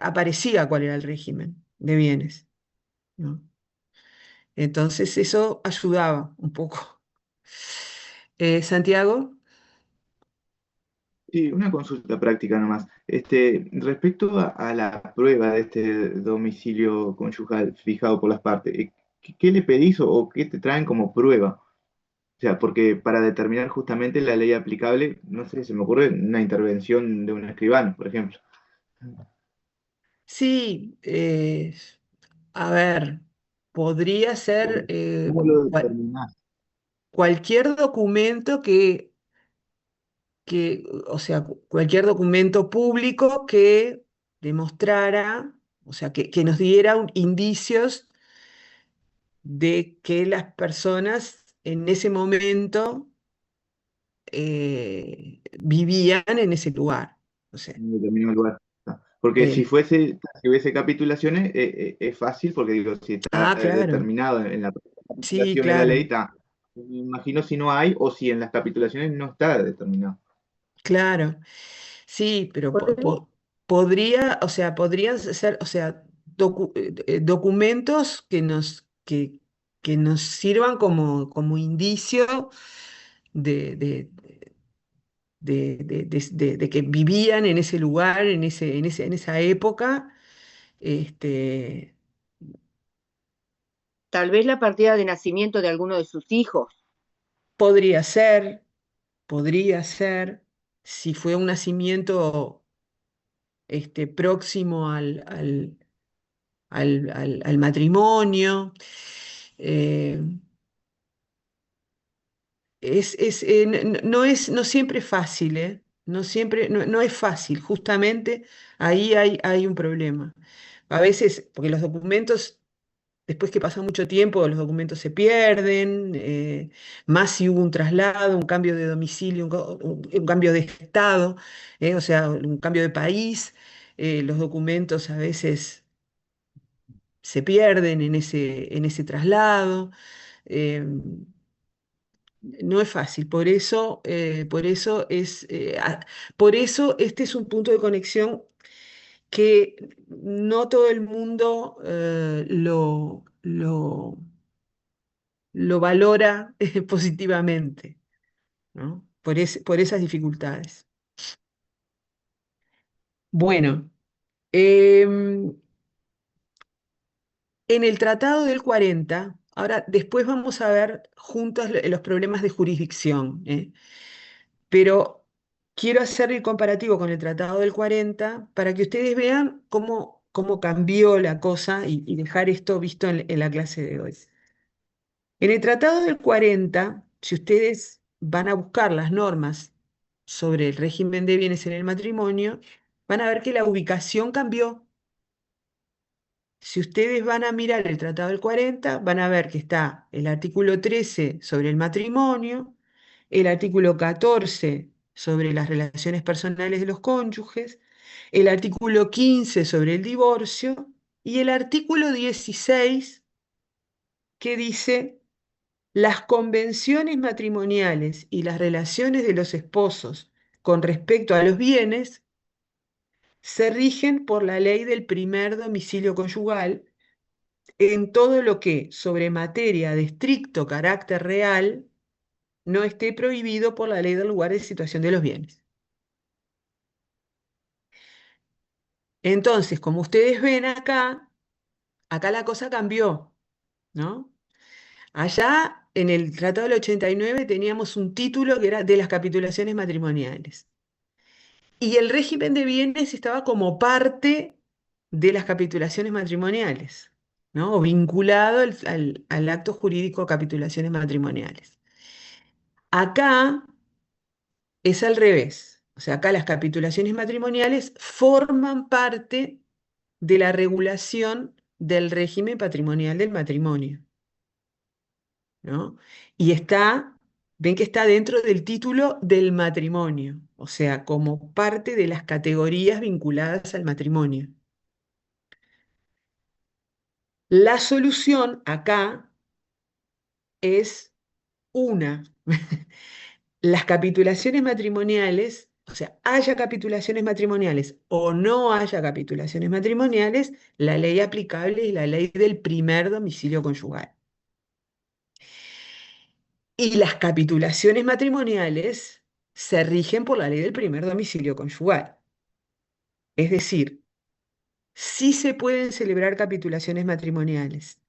aparecía cuál era el régimen de bienes, ¿no? Entonces eso ayudaba un poco. Santiago, Sí, una consulta práctica nomás. Respecto a la prueba de este domicilio conyugal fijado por las partes, ¿qué le pedís o qué te traen como prueba? O sea, porque para determinar justamente la ley aplicable, no sé, se me ocurre una intervención de un escribano, por ejemplo. sí, a ver, podría ser ¿Cómo lo determinás? cualquier documento o sea, cualquier documento público que demostrara, o sea, que nos diera indicios de que las personas en ese momento vivían en ese lugar. O sea, En un determinado lugar. Porque eh, si hubiese capitulaciones, es fácil, porque digo, si está claro, determinado en la sí, capitulación de la ley, claro, está. Me imagino si no hay, o si en las capitulaciones no está determinado. claro, sí, pero Podría- podría, o sea, podrían ser, o sea, documentos que nos sirvan como indicio de, de, de que vivían en ese lugar, en esa época. Este, Tal vez la partida de nacimiento de alguno de sus hijos. podría ser, podría ser, si fue un nacimiento próximo al matrimonio. eh, no siempre es fácil, ¿eh? No es fácil, justamente ahí hay un problema. A veces, porque los documentos, después que pasa mucho tiempo, los documentos se pierden, más si hubo un traslado, un cambio de domicilio, un cambio de estado, o sea, un cambio de país, los documentos a veces se pierden en ese traslado. eh, no es fácil, por eso este es un punto de conexión que no todo el mundo lo valora positivamente, ¿no? Por esas dificultades. Bueno, em, En el Tratado del 40, ahora después vamos a ver juntos los problemas de jurisdicción, pero quiero hacer el comparativo con el Tratado del 40 para que ustedes vean cómo cambió la cosa y dejar esto visto en la clase de hoy. En el Tratado del 40, si ustedes van a buscar las normas sobre el régimen de bienes en el matrimonio, van a ver que la ubicación cambió. Si ustedes van a mirar el Tratado del 40, van a ver que está el artículo 13 sobre el matrimonio, el artículo 14 sobre las relaciones personales de los cónyuges, el artículo 15 sobre el divorcio y el artículo 16 que dice: las convenciones matrimoniales y las relaciones de los esposos con respecto a los bienes se rigen por la ley del primer domicilio conyugal en todo lo que, sobre materia de estricto carácter real, no esté prohibido por la ley del lugar de situación de los bienes. Entonces, como ustedes ven acá la cosa cambió, ¿no? Allá en el Tratado del 89 teníamos un título que era de las capitulaciones matrimoniales. Y el régimen de bienes estaba como parte de las capitulaciones matrimoniales, ¿no? O vinculado al acto jurídico capitulaciones matrimoniales. Acá es al revés. O sea, acá las capitulaciones matrimoniales forman parte de la regulación del régimen patrimonial del matrimonio, ¿no? Y ven que está dentro del título del matrimonio, o sea, como parte de las categorías vinculadas al matrimonio. La solución acá es una. Las capitulaciones matrimoniales, o sea, haya capitulaciones matrimoniales o no haya capitulaciones matrimoniales, la ley aplicable es la ley del primer domicilio conyugal. Y las capitulaciones matrimoniales se rigen por la ley del primer domicilio conyugal. Es decir, sí se pueden celebrar capitulaciones matrimoniales.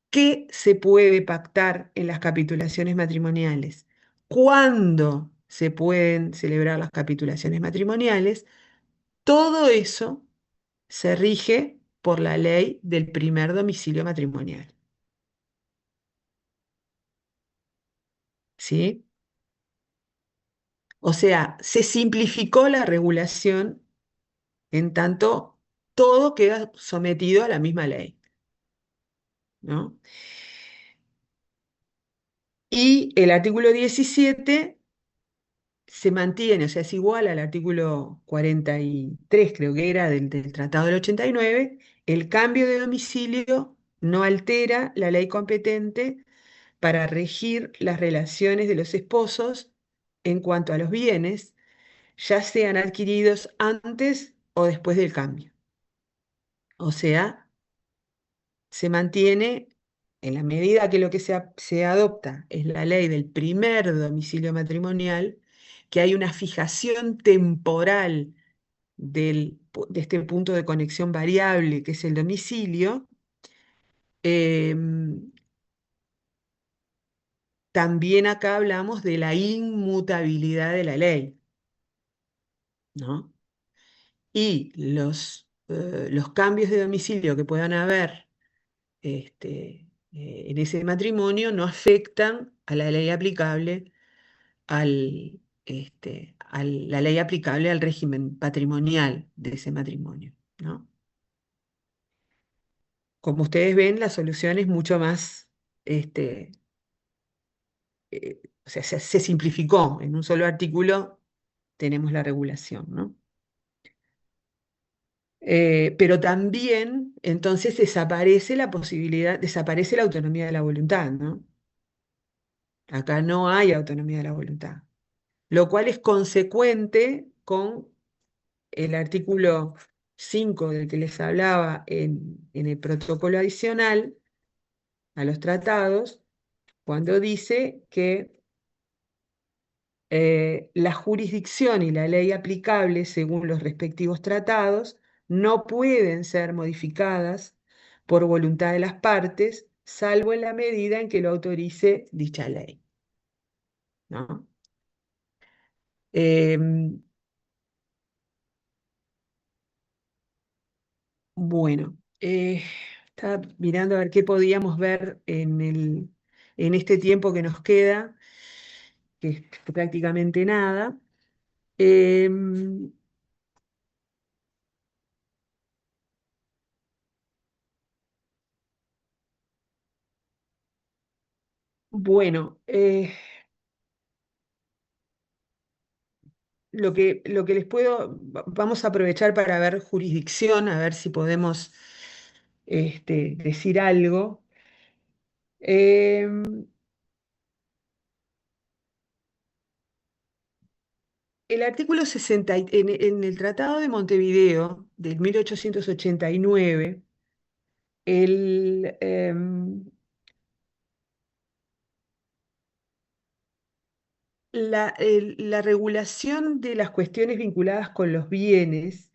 ¿Qué se puede pactar en las capitulaciones matrimoniales? ¿Cuándo se pueden celebrar las capitulaciones matrimoniales? Todo eso se rige por la ley del primer domicilio matrimonial. ¿Sí? O sea, se simplificó la regulación en tanto todo queda sometido a la misma ley, ¿no? Y el artículo 17 se mantiene, o sea, es igual al artículo 43, creo que era, del Tratado del 89. El cambio de domicilio no altera la ley competente para regir las relaciones de los esposos en cuanto a los bienes, ya sean adquiridos antes o después del cambio. O sea, se mantiene en la medida que lo que se adopta es la ley del primer domicilio matrimonial, que hay una fijación temporal de este punto de conexión variable que es el domicilio. También acá hablamos de la inmutabilidad de la ley, ¿no? Y los cambios de domicilio que puedan haber en ese matrimonio no afectan a la ley aplicable la ley aplicable al régimen patrimonial de ese matrimonio, ¿no? Como ustedes ven, la solución es mucho más, o sea, se simplificó. En un solo artículo tenemos la regulación, ¿no? Pero también, entonces, desaparece la posibilidad, desaparece la autonomía de la voluntad, ¿no? Acá no hay autonomía de la voluntad, lo cual es consecuente con el artículo 5 del que les hablaba en el protocolo adicional a los tratados, cuando dice que la jurisdicción y la ley aplicable según los respectivos tratados no pueden ser modificadas por voluntad de las partes, salvo en la medida en que lo autorice dicha ley, ¿no? Em, bueno, estaba mirando a ver qué podíamos ver en este tiempo que nos queda, que es prácticamente nada. Em, bueno, lo que les puedo, vamos a aprovechar para ver jurisdicción, a ver si podemos decir algo. Em, el artículo 60, en el Tratado de Montevideo del 1889, el, la regulación de las cuestiones vinculadas con los bienes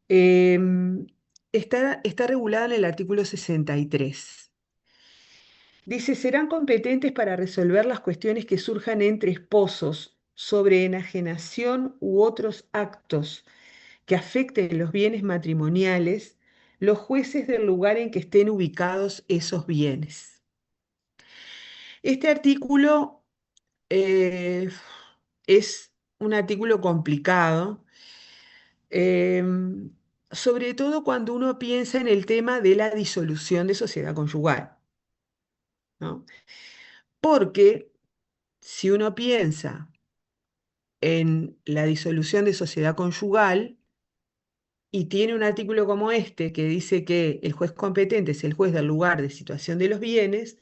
está regulada en el artículo 63. Dice, serán competentes para resolver las cuestiones que surjan entre esposos sobre enajenación u otros actos que afecten los bienes matrimoniales, los jueces del lugar en que estén ubicados esos bienes. Este artículo eh, es un artículo complicado, em, sobre todo cuando uno piensa en el tema de la disolución de sociedad conyugal, ¿no? Porque si uno piensa en la disolución de sociedad conyugal y tiene un artículo como este que dice que el juez competente es el juez del lugar de situación de los bienes,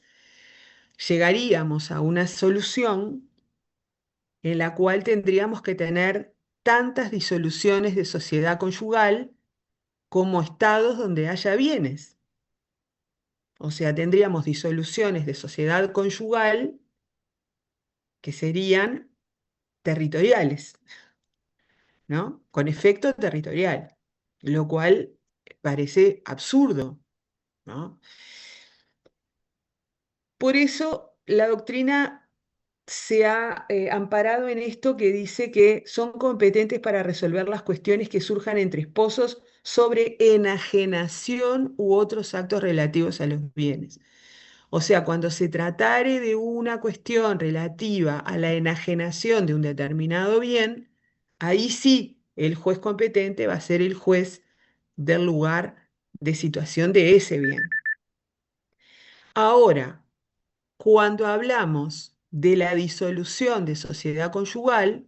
llegaríamos a una solución en la cual tendríamos que tener tantas disoluciones de sociedad conyugal como estados donde haya bienes. O sea, tendríamos disoluciones de sociedad conyugal que serían territoriales, ¿no? Con efecto territorial, lo cual parece absurdo, ¿no? Por eso la doctrina se ha amparado en esto que dice que son competentes para resolver las cuestiones que surjan entre esposos sobre enajenación u otros actos relativos a los bienes. O sea, cuando se tratare de una cuestión relativa a la enajenación de un determinado bien, ahí sí el juez competente va a ser el juez del lugar de situación de ese bien. Ahora, cuando hablamos de la disolución de sociedad conyugal,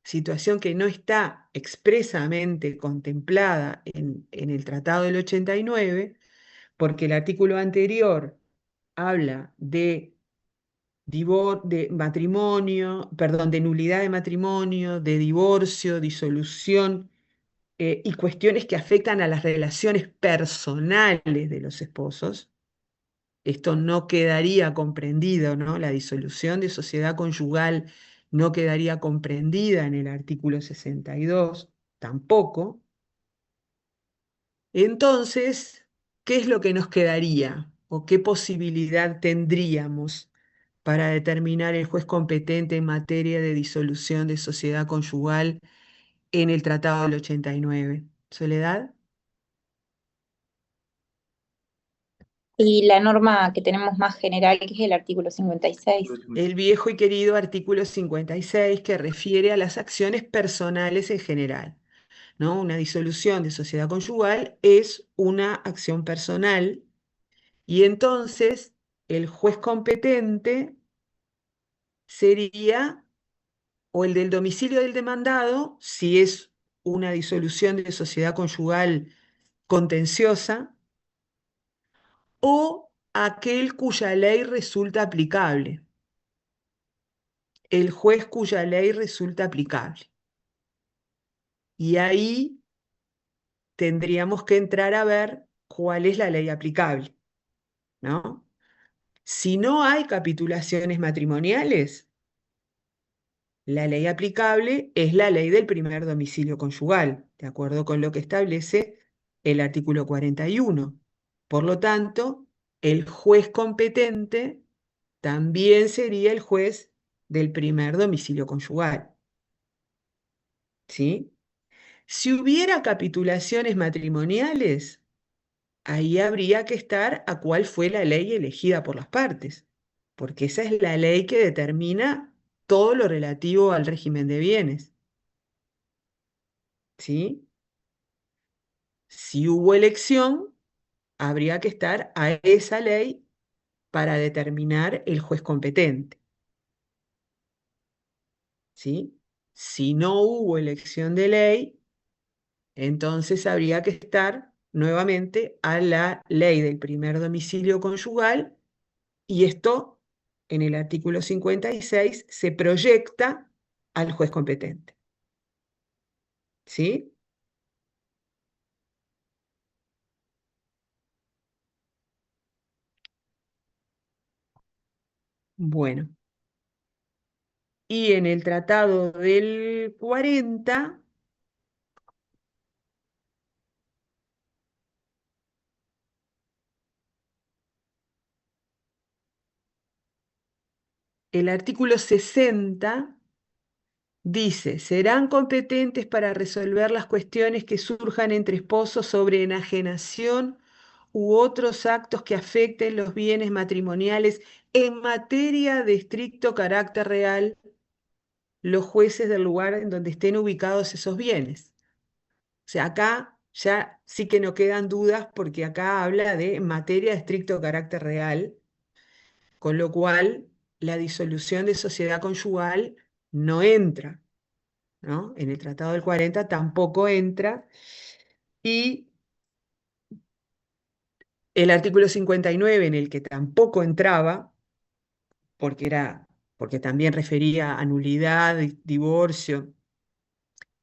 situación que no está expresamente contemplada en el Tratado del 89, porque el artículo anterior habla de matrimonio, perdón, de nulidad de matrimonio, de divorcio, disolución y cuestiones que afectan a las relaciones personales de los esposos. Esto no quedaría comprendido, ¿no? La disolución de sociedad conyugal no quedaría comprendida en el artículo 62, tampoco. Entonces, ¿qué es lo que nos quedaría o qué posibilidad tendríamos para determinar el juez competente en materia de disolución de sociedad conyugal en el Tratado del 89? ¿Soledad? Y la norma que tenemos más general, que es el artículo 56. El viejo y querido artículo 56 que refiere a las acciones personales en general, ¿no? Una disolución de sociedad conyugal es una acción personal y entonces el juez competente sería o el del domicilio del demandado, si es una disolución de sociedad conyugal contenciosa, o aquel cuya ley resulta aplicable, el juez cuya ley resulta aplicable. Y ahí tendríamos que entrar a ver cuál es la ley aplicable, ¿no? Si no hay capitulaciones matrimoniales, la ley aplicable es la ley del primer domicilio conyugal, de acuerdo con lo que establece el artículo 41. Por lo tanto, el juez competente también sería el juez del primer domicilio conyugal. ¿Sí? Si hubiera capitulaciones matrimoniales, ahí habría que estar a cuál fue la ley elegida por las partes, porque esa es la ley que determina todo lo relativo al régimen de bienes. ¿Sí? Si hubo elección, habría que estar a esa ley para determinar el juez competente. ¿Sí? Si no hubo elección de ley, entonces habría que estar nuevamente a la ley del primer domicilio conyugal, y esto en el artículo 56 se proyecta al juez competente. ¿Sí? Bueno, y en el tratado del 40, el artículo 60 dice: serán competentes para resolver las cuestiones que surjan entre esposos sobre enajenación u otros actos que afecten los bienes matrimoniales en materia de estricto carácter real, los jueces del lugar en donde estén ubicados esos bienes. O sea, acá ya sí que no quedan dudas, porque acá habla de materia de estricto carácter real, con lo cual la disolución de sociedad conyugal no entra, ¿no? En el Tratado del 40 tampoco entra. Y el artículo 59, en el que tampoco entraba, porque también refería a nulidad, divorcio,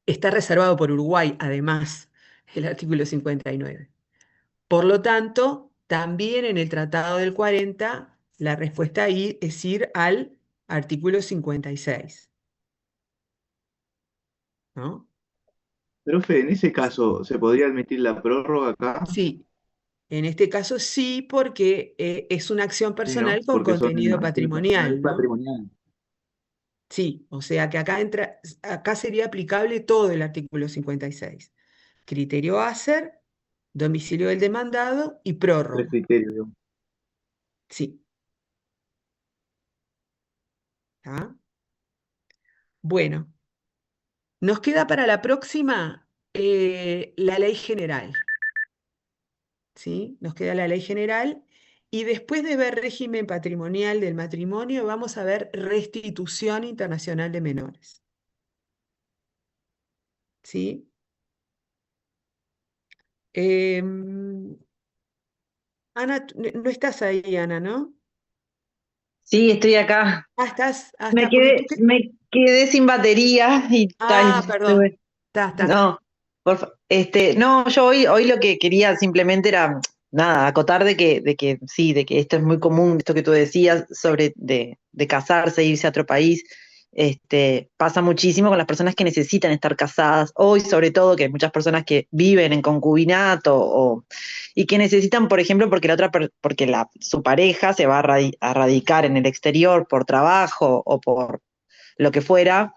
está reservado por Uruguay, además, el artículo 59. Por lo tanto, también en el Tratado del 40, la respuesta ahí es ir al artículo 56, ¿no? Profe, en ese caso, ¿se podría admitir la prórroga acá? Sí, en este caso sí, porque es una acción Sí, ¿no? personal con Porque son contenido acciones patrimonial, ¿no? patrimoniales. Sí, o sea que acá sería aplicable todo el artículo 56. Criterio hacer, domicilio del demandado y Tres prórroga. criterios, digamos. Sí. ¿Tá? Bueno, nos queda para la próxima la ley general. ¿Sí? Nos queda la ley general. Y después de ver régimen patrimonial del matrimonio, vamos a ver restitución internacional de menores. ¿Sí? Em, Ana, no estás ahí, Ana, ¿no? Sí, estoy acá. Ah, estás, Me está, porque tú quedé, que... me quedé sin batería y tal. Ah, perdón. Está. No, no, yo hoy lo que quería simplemente era, nada, acotar de que sí, de que esto es muy común, esto que tú decías sobre de casarse, irse a otro país, pasa muchísimo con las personas que necesitan estar casadas, hoy sobre todo que hay muchas personas que viven en concubinato y que necesitan, por ejemplo, porque su pareja se va a radicar en el exterior por trabajo o por lo que fuera,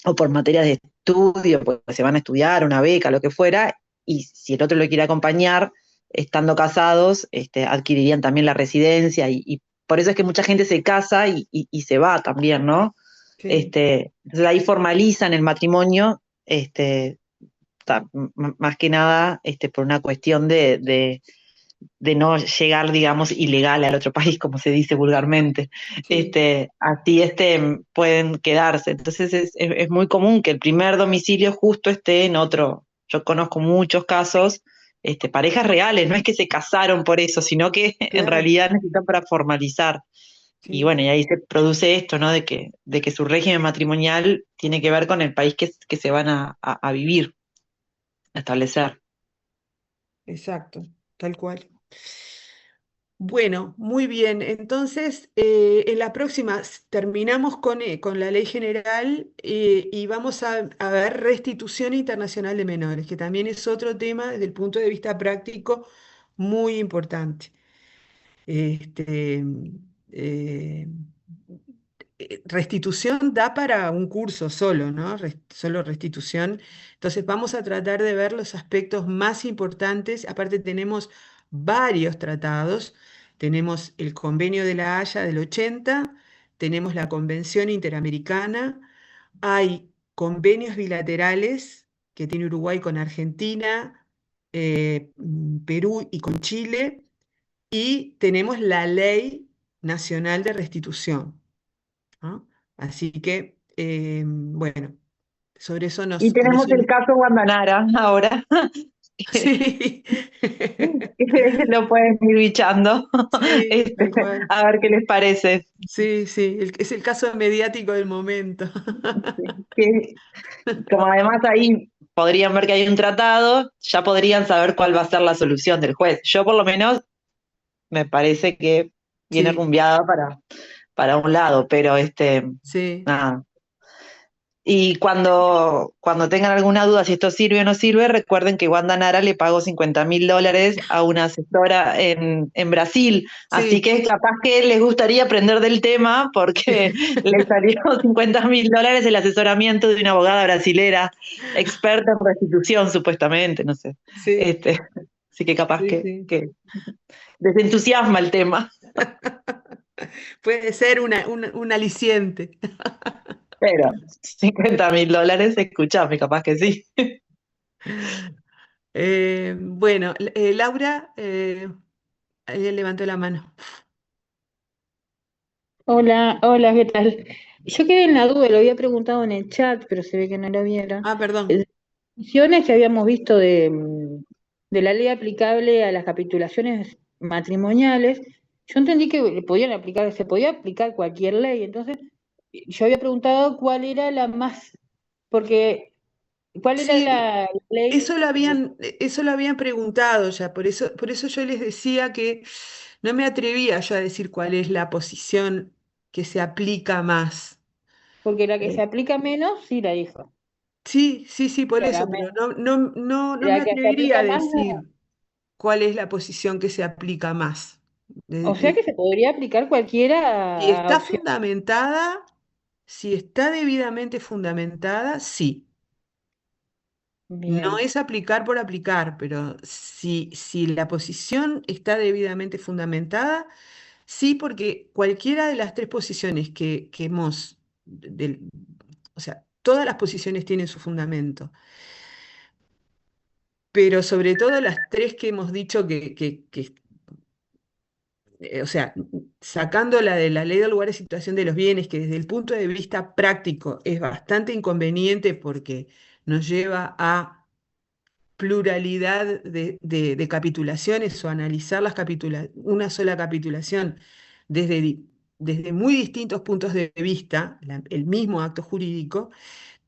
o por materias de estudio, porque se van a estudiar, una beca, lo que fuera, y si el otro lo quiere acompañar, estando casados, adquirirían también la residencia, y por eso es que mucha gente se casa y se va también, ¿no? Sí, Entonces ahí formalizan el matrimonio, más que nada por una cuestión de no llegar, digamos, ilegal al otro país, como se dice vulgarmente. sí, Así pueden quedarse. Entonces es muy común que el primer domicilio justo esté en otro. Yo conozco muchos casos, parejas reales, no es que se casaron por eso, sino que en claro, realidad necesitan para formalizar. Y sí, bueno, y ahí se produce esto, ¿no? De que su régimen matrimonial tiene que ver con el país que se van a vivir, a establecer. exacto, tal cual. Bueno, muy bien. Entonces, en la próxima terminamos con la ley general y vamos a ver restitución internacional de menores, que también es otro tema desde el punto de vista práctico muy importante. Este, eh, Restitución da para un curso solo, ¿no? Solo restitución. Entonces vamos a tratar de ver los aspectos más importantes. Aparte tenemos varios tratados. Tenemos el Convenio de La Haya del 80, tenemos la Convención Interamericana, hay convenios bilaterales que tiene Uruguay con Argentina, Perú y con Chile, y tenemos la Ley Nacional de Restitución. ¿No? Así que, bueno, sobre eso Y con tenemos eso el caso Guandanara ahora, sí, que lo pueden ir bichando, sí, tal cual. a ver qué les parece. Sí, sí, es el caso mediático del momento. Que, como además ahí podrían ver que hay un tratado, ya podrían saber cuál va a ser la solución del juez. Yo por lo menos me parece que viene Sí, rumbeada para un lado, pero sí, nada. Y cuando tengan alguna duda si esto sirve o no sirve, recuerden que Wanda Nara le pagó $50.000 a una asesora en Brasil, así sí, que capaz que les gustaría aprender del tema porque le salió $50.000 el asesoramiento de una abogada brasilera, experta en restitución supuestamente, no sé. sí, Así que capaz sí, que, sí. que les entusiasma el tema, Puede ser un aliciente. pero $50.000, escuchame, capaz que sí. Bueno, Laura, alguien levantó la mano. Hola, hola, ¿qué tal? Yo quedé en la duda, lo había preguntado en el chat, pero se ve que no lo vieron. Ah, perdón. Las discusiones que habíamos visto de la ley aplicable a las capitulaciones matrimoniales, yo entendí que se podía aplicar cualquier ley, entonces yo había preguntado cuál era la más, porque cuál era Sí, la ley. eso lo habían preguntado ya, por eso yo les decía que no me atrevía yo a decir cuál es la posición que se aplica más. Porque la que Eh, se aplica menos, sí la dijo, sí, sí, sí, por eso, pero claramente. no me La que se atrevería a aplica más, no. decir cuál es la posición que se aplica más. O sea que se podría aplicar Si cualquiera está opción. fundamentada, si está debidamente fundamentada, sí. No Bien, es aplicar por aplicar, pero si la posición está debidamente fundamentada, sí, porque cualquiera de las tres posiciones que hemos, o sea, todas las posiciones tienen su fundamento, pero sobre todo las tres que hemos dicho o sea, sacando la de la ley del lugar de situación de los bienes, que desde el punto de vista práctico es bastante inconveniente porque nos lleva a pluralidad de capitulaciones o analizar una sola capitulación desde muy distintos puntos de vista, el mismo acto jurídico,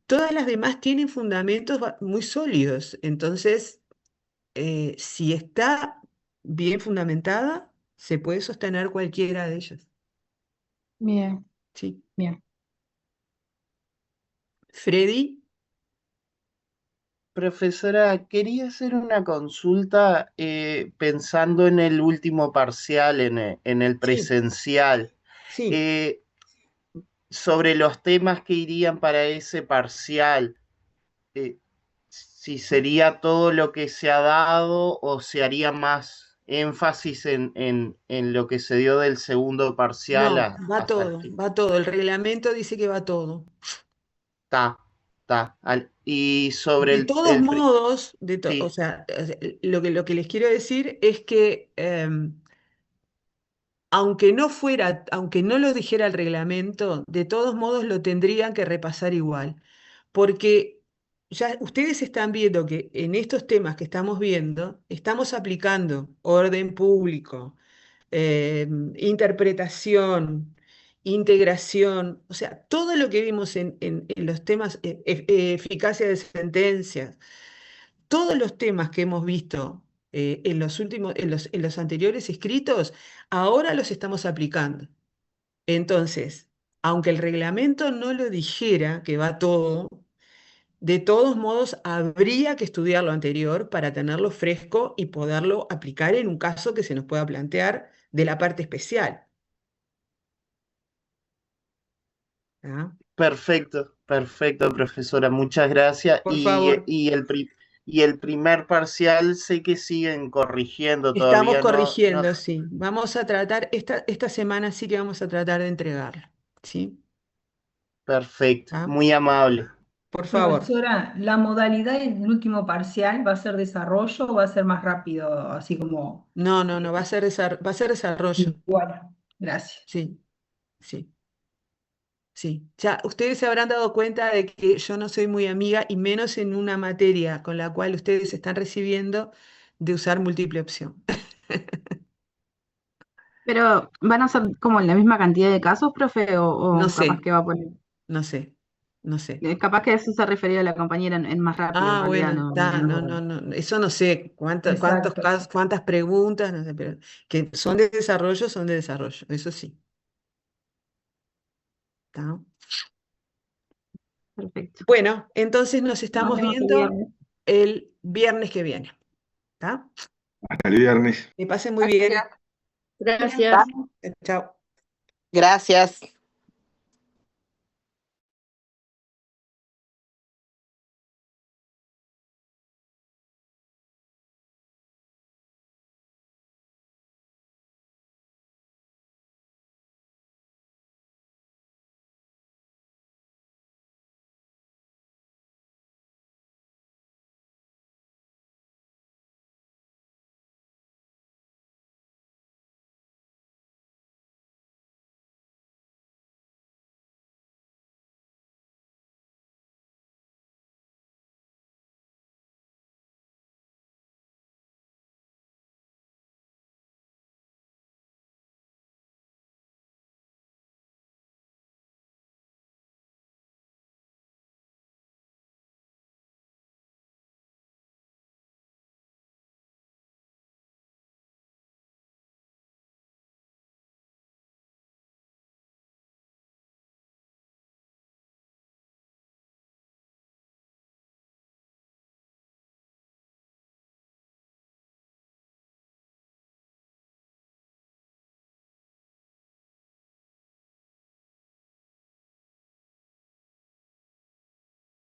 todas las demás tienen fundamentos muy sólidos. Entonces, si está bien fundamentada, se puede sostener cualquiera de ellas. bien, Sí. bien. Freddy, Profesora, quería hacer una consulta pensando en el último parcial, en el sí, presencial, sí. eh, sobre los temas que irían para ese parcial, si sería todo lo que se ha dado o se haría más énfasis en lo que se dio del segundo parcial No, va hasta todo, aquí. va todo. El reglamento dice que va todo. Está, está. Y sobre De todos modos, o sí, sea, lo que les quiero decir es que aunque no lo dijera el reglamento, de todos modos lo tendrían que repasar igual, porque ya ustedes están viendo que en estos temas que estamos viendo, estamos aplicando orden público, interpretación, integración, o sea, todo lo que vimos en los temas, eficacia de sentencias, todos los temas que hemos visto en los últimos, en los anteriores escritos, ahora los estamos aplicando. Entonces, aunque el reglamento no lo dijera que va todo, de todos modos habría que estudiar lo anterior para tenerlo fresco y poderlo aplicar en un caso que se nos pueda plantear de la parte especial. ¿Ah? Perfecto, perfecto, profesora, muchas gracias. Por favor. Y el primer parcial sé que siguen corrigiendo Estamos todavía, corrigiendo, sí. Vamos a tratar, esta semana sí que vamos a tratar de entregarlo, ¿sí? Perfecto, ¿Ah? muy amable. Por favor. Profesora, ¿la modalidad del último parcial va a ser desarrollo o va a ser más rápido, así como... No, va a ser desarrollo. Bueno, gracias. Sí, sí. Sí, ya ustedes se habrán dado cuenta de que yo no soy muy amiga, y menos en una materia con la cual ustedes están recibiendo, de usar múltiple opción. Pero, ¿van a ser como la misma cantidad de casos, profe? ¿O No capaz sé, que va a poner? no sé. Capaz que eso se refería a la compañera en más rápido, en Ah, realidad, bueno, eso no sé, cuántos Exacto. casos, cuántas preguntas, no sé, pero que son de desarrollo, eso sí. ¿Tá? Perfecto. Bueno, entonces nos Nos estamos vemos el viendo viernes. el viernes que viene. ¿Tá? Hasta el viernes. Que pasen muy bien. Gracias. Chao. Gracias.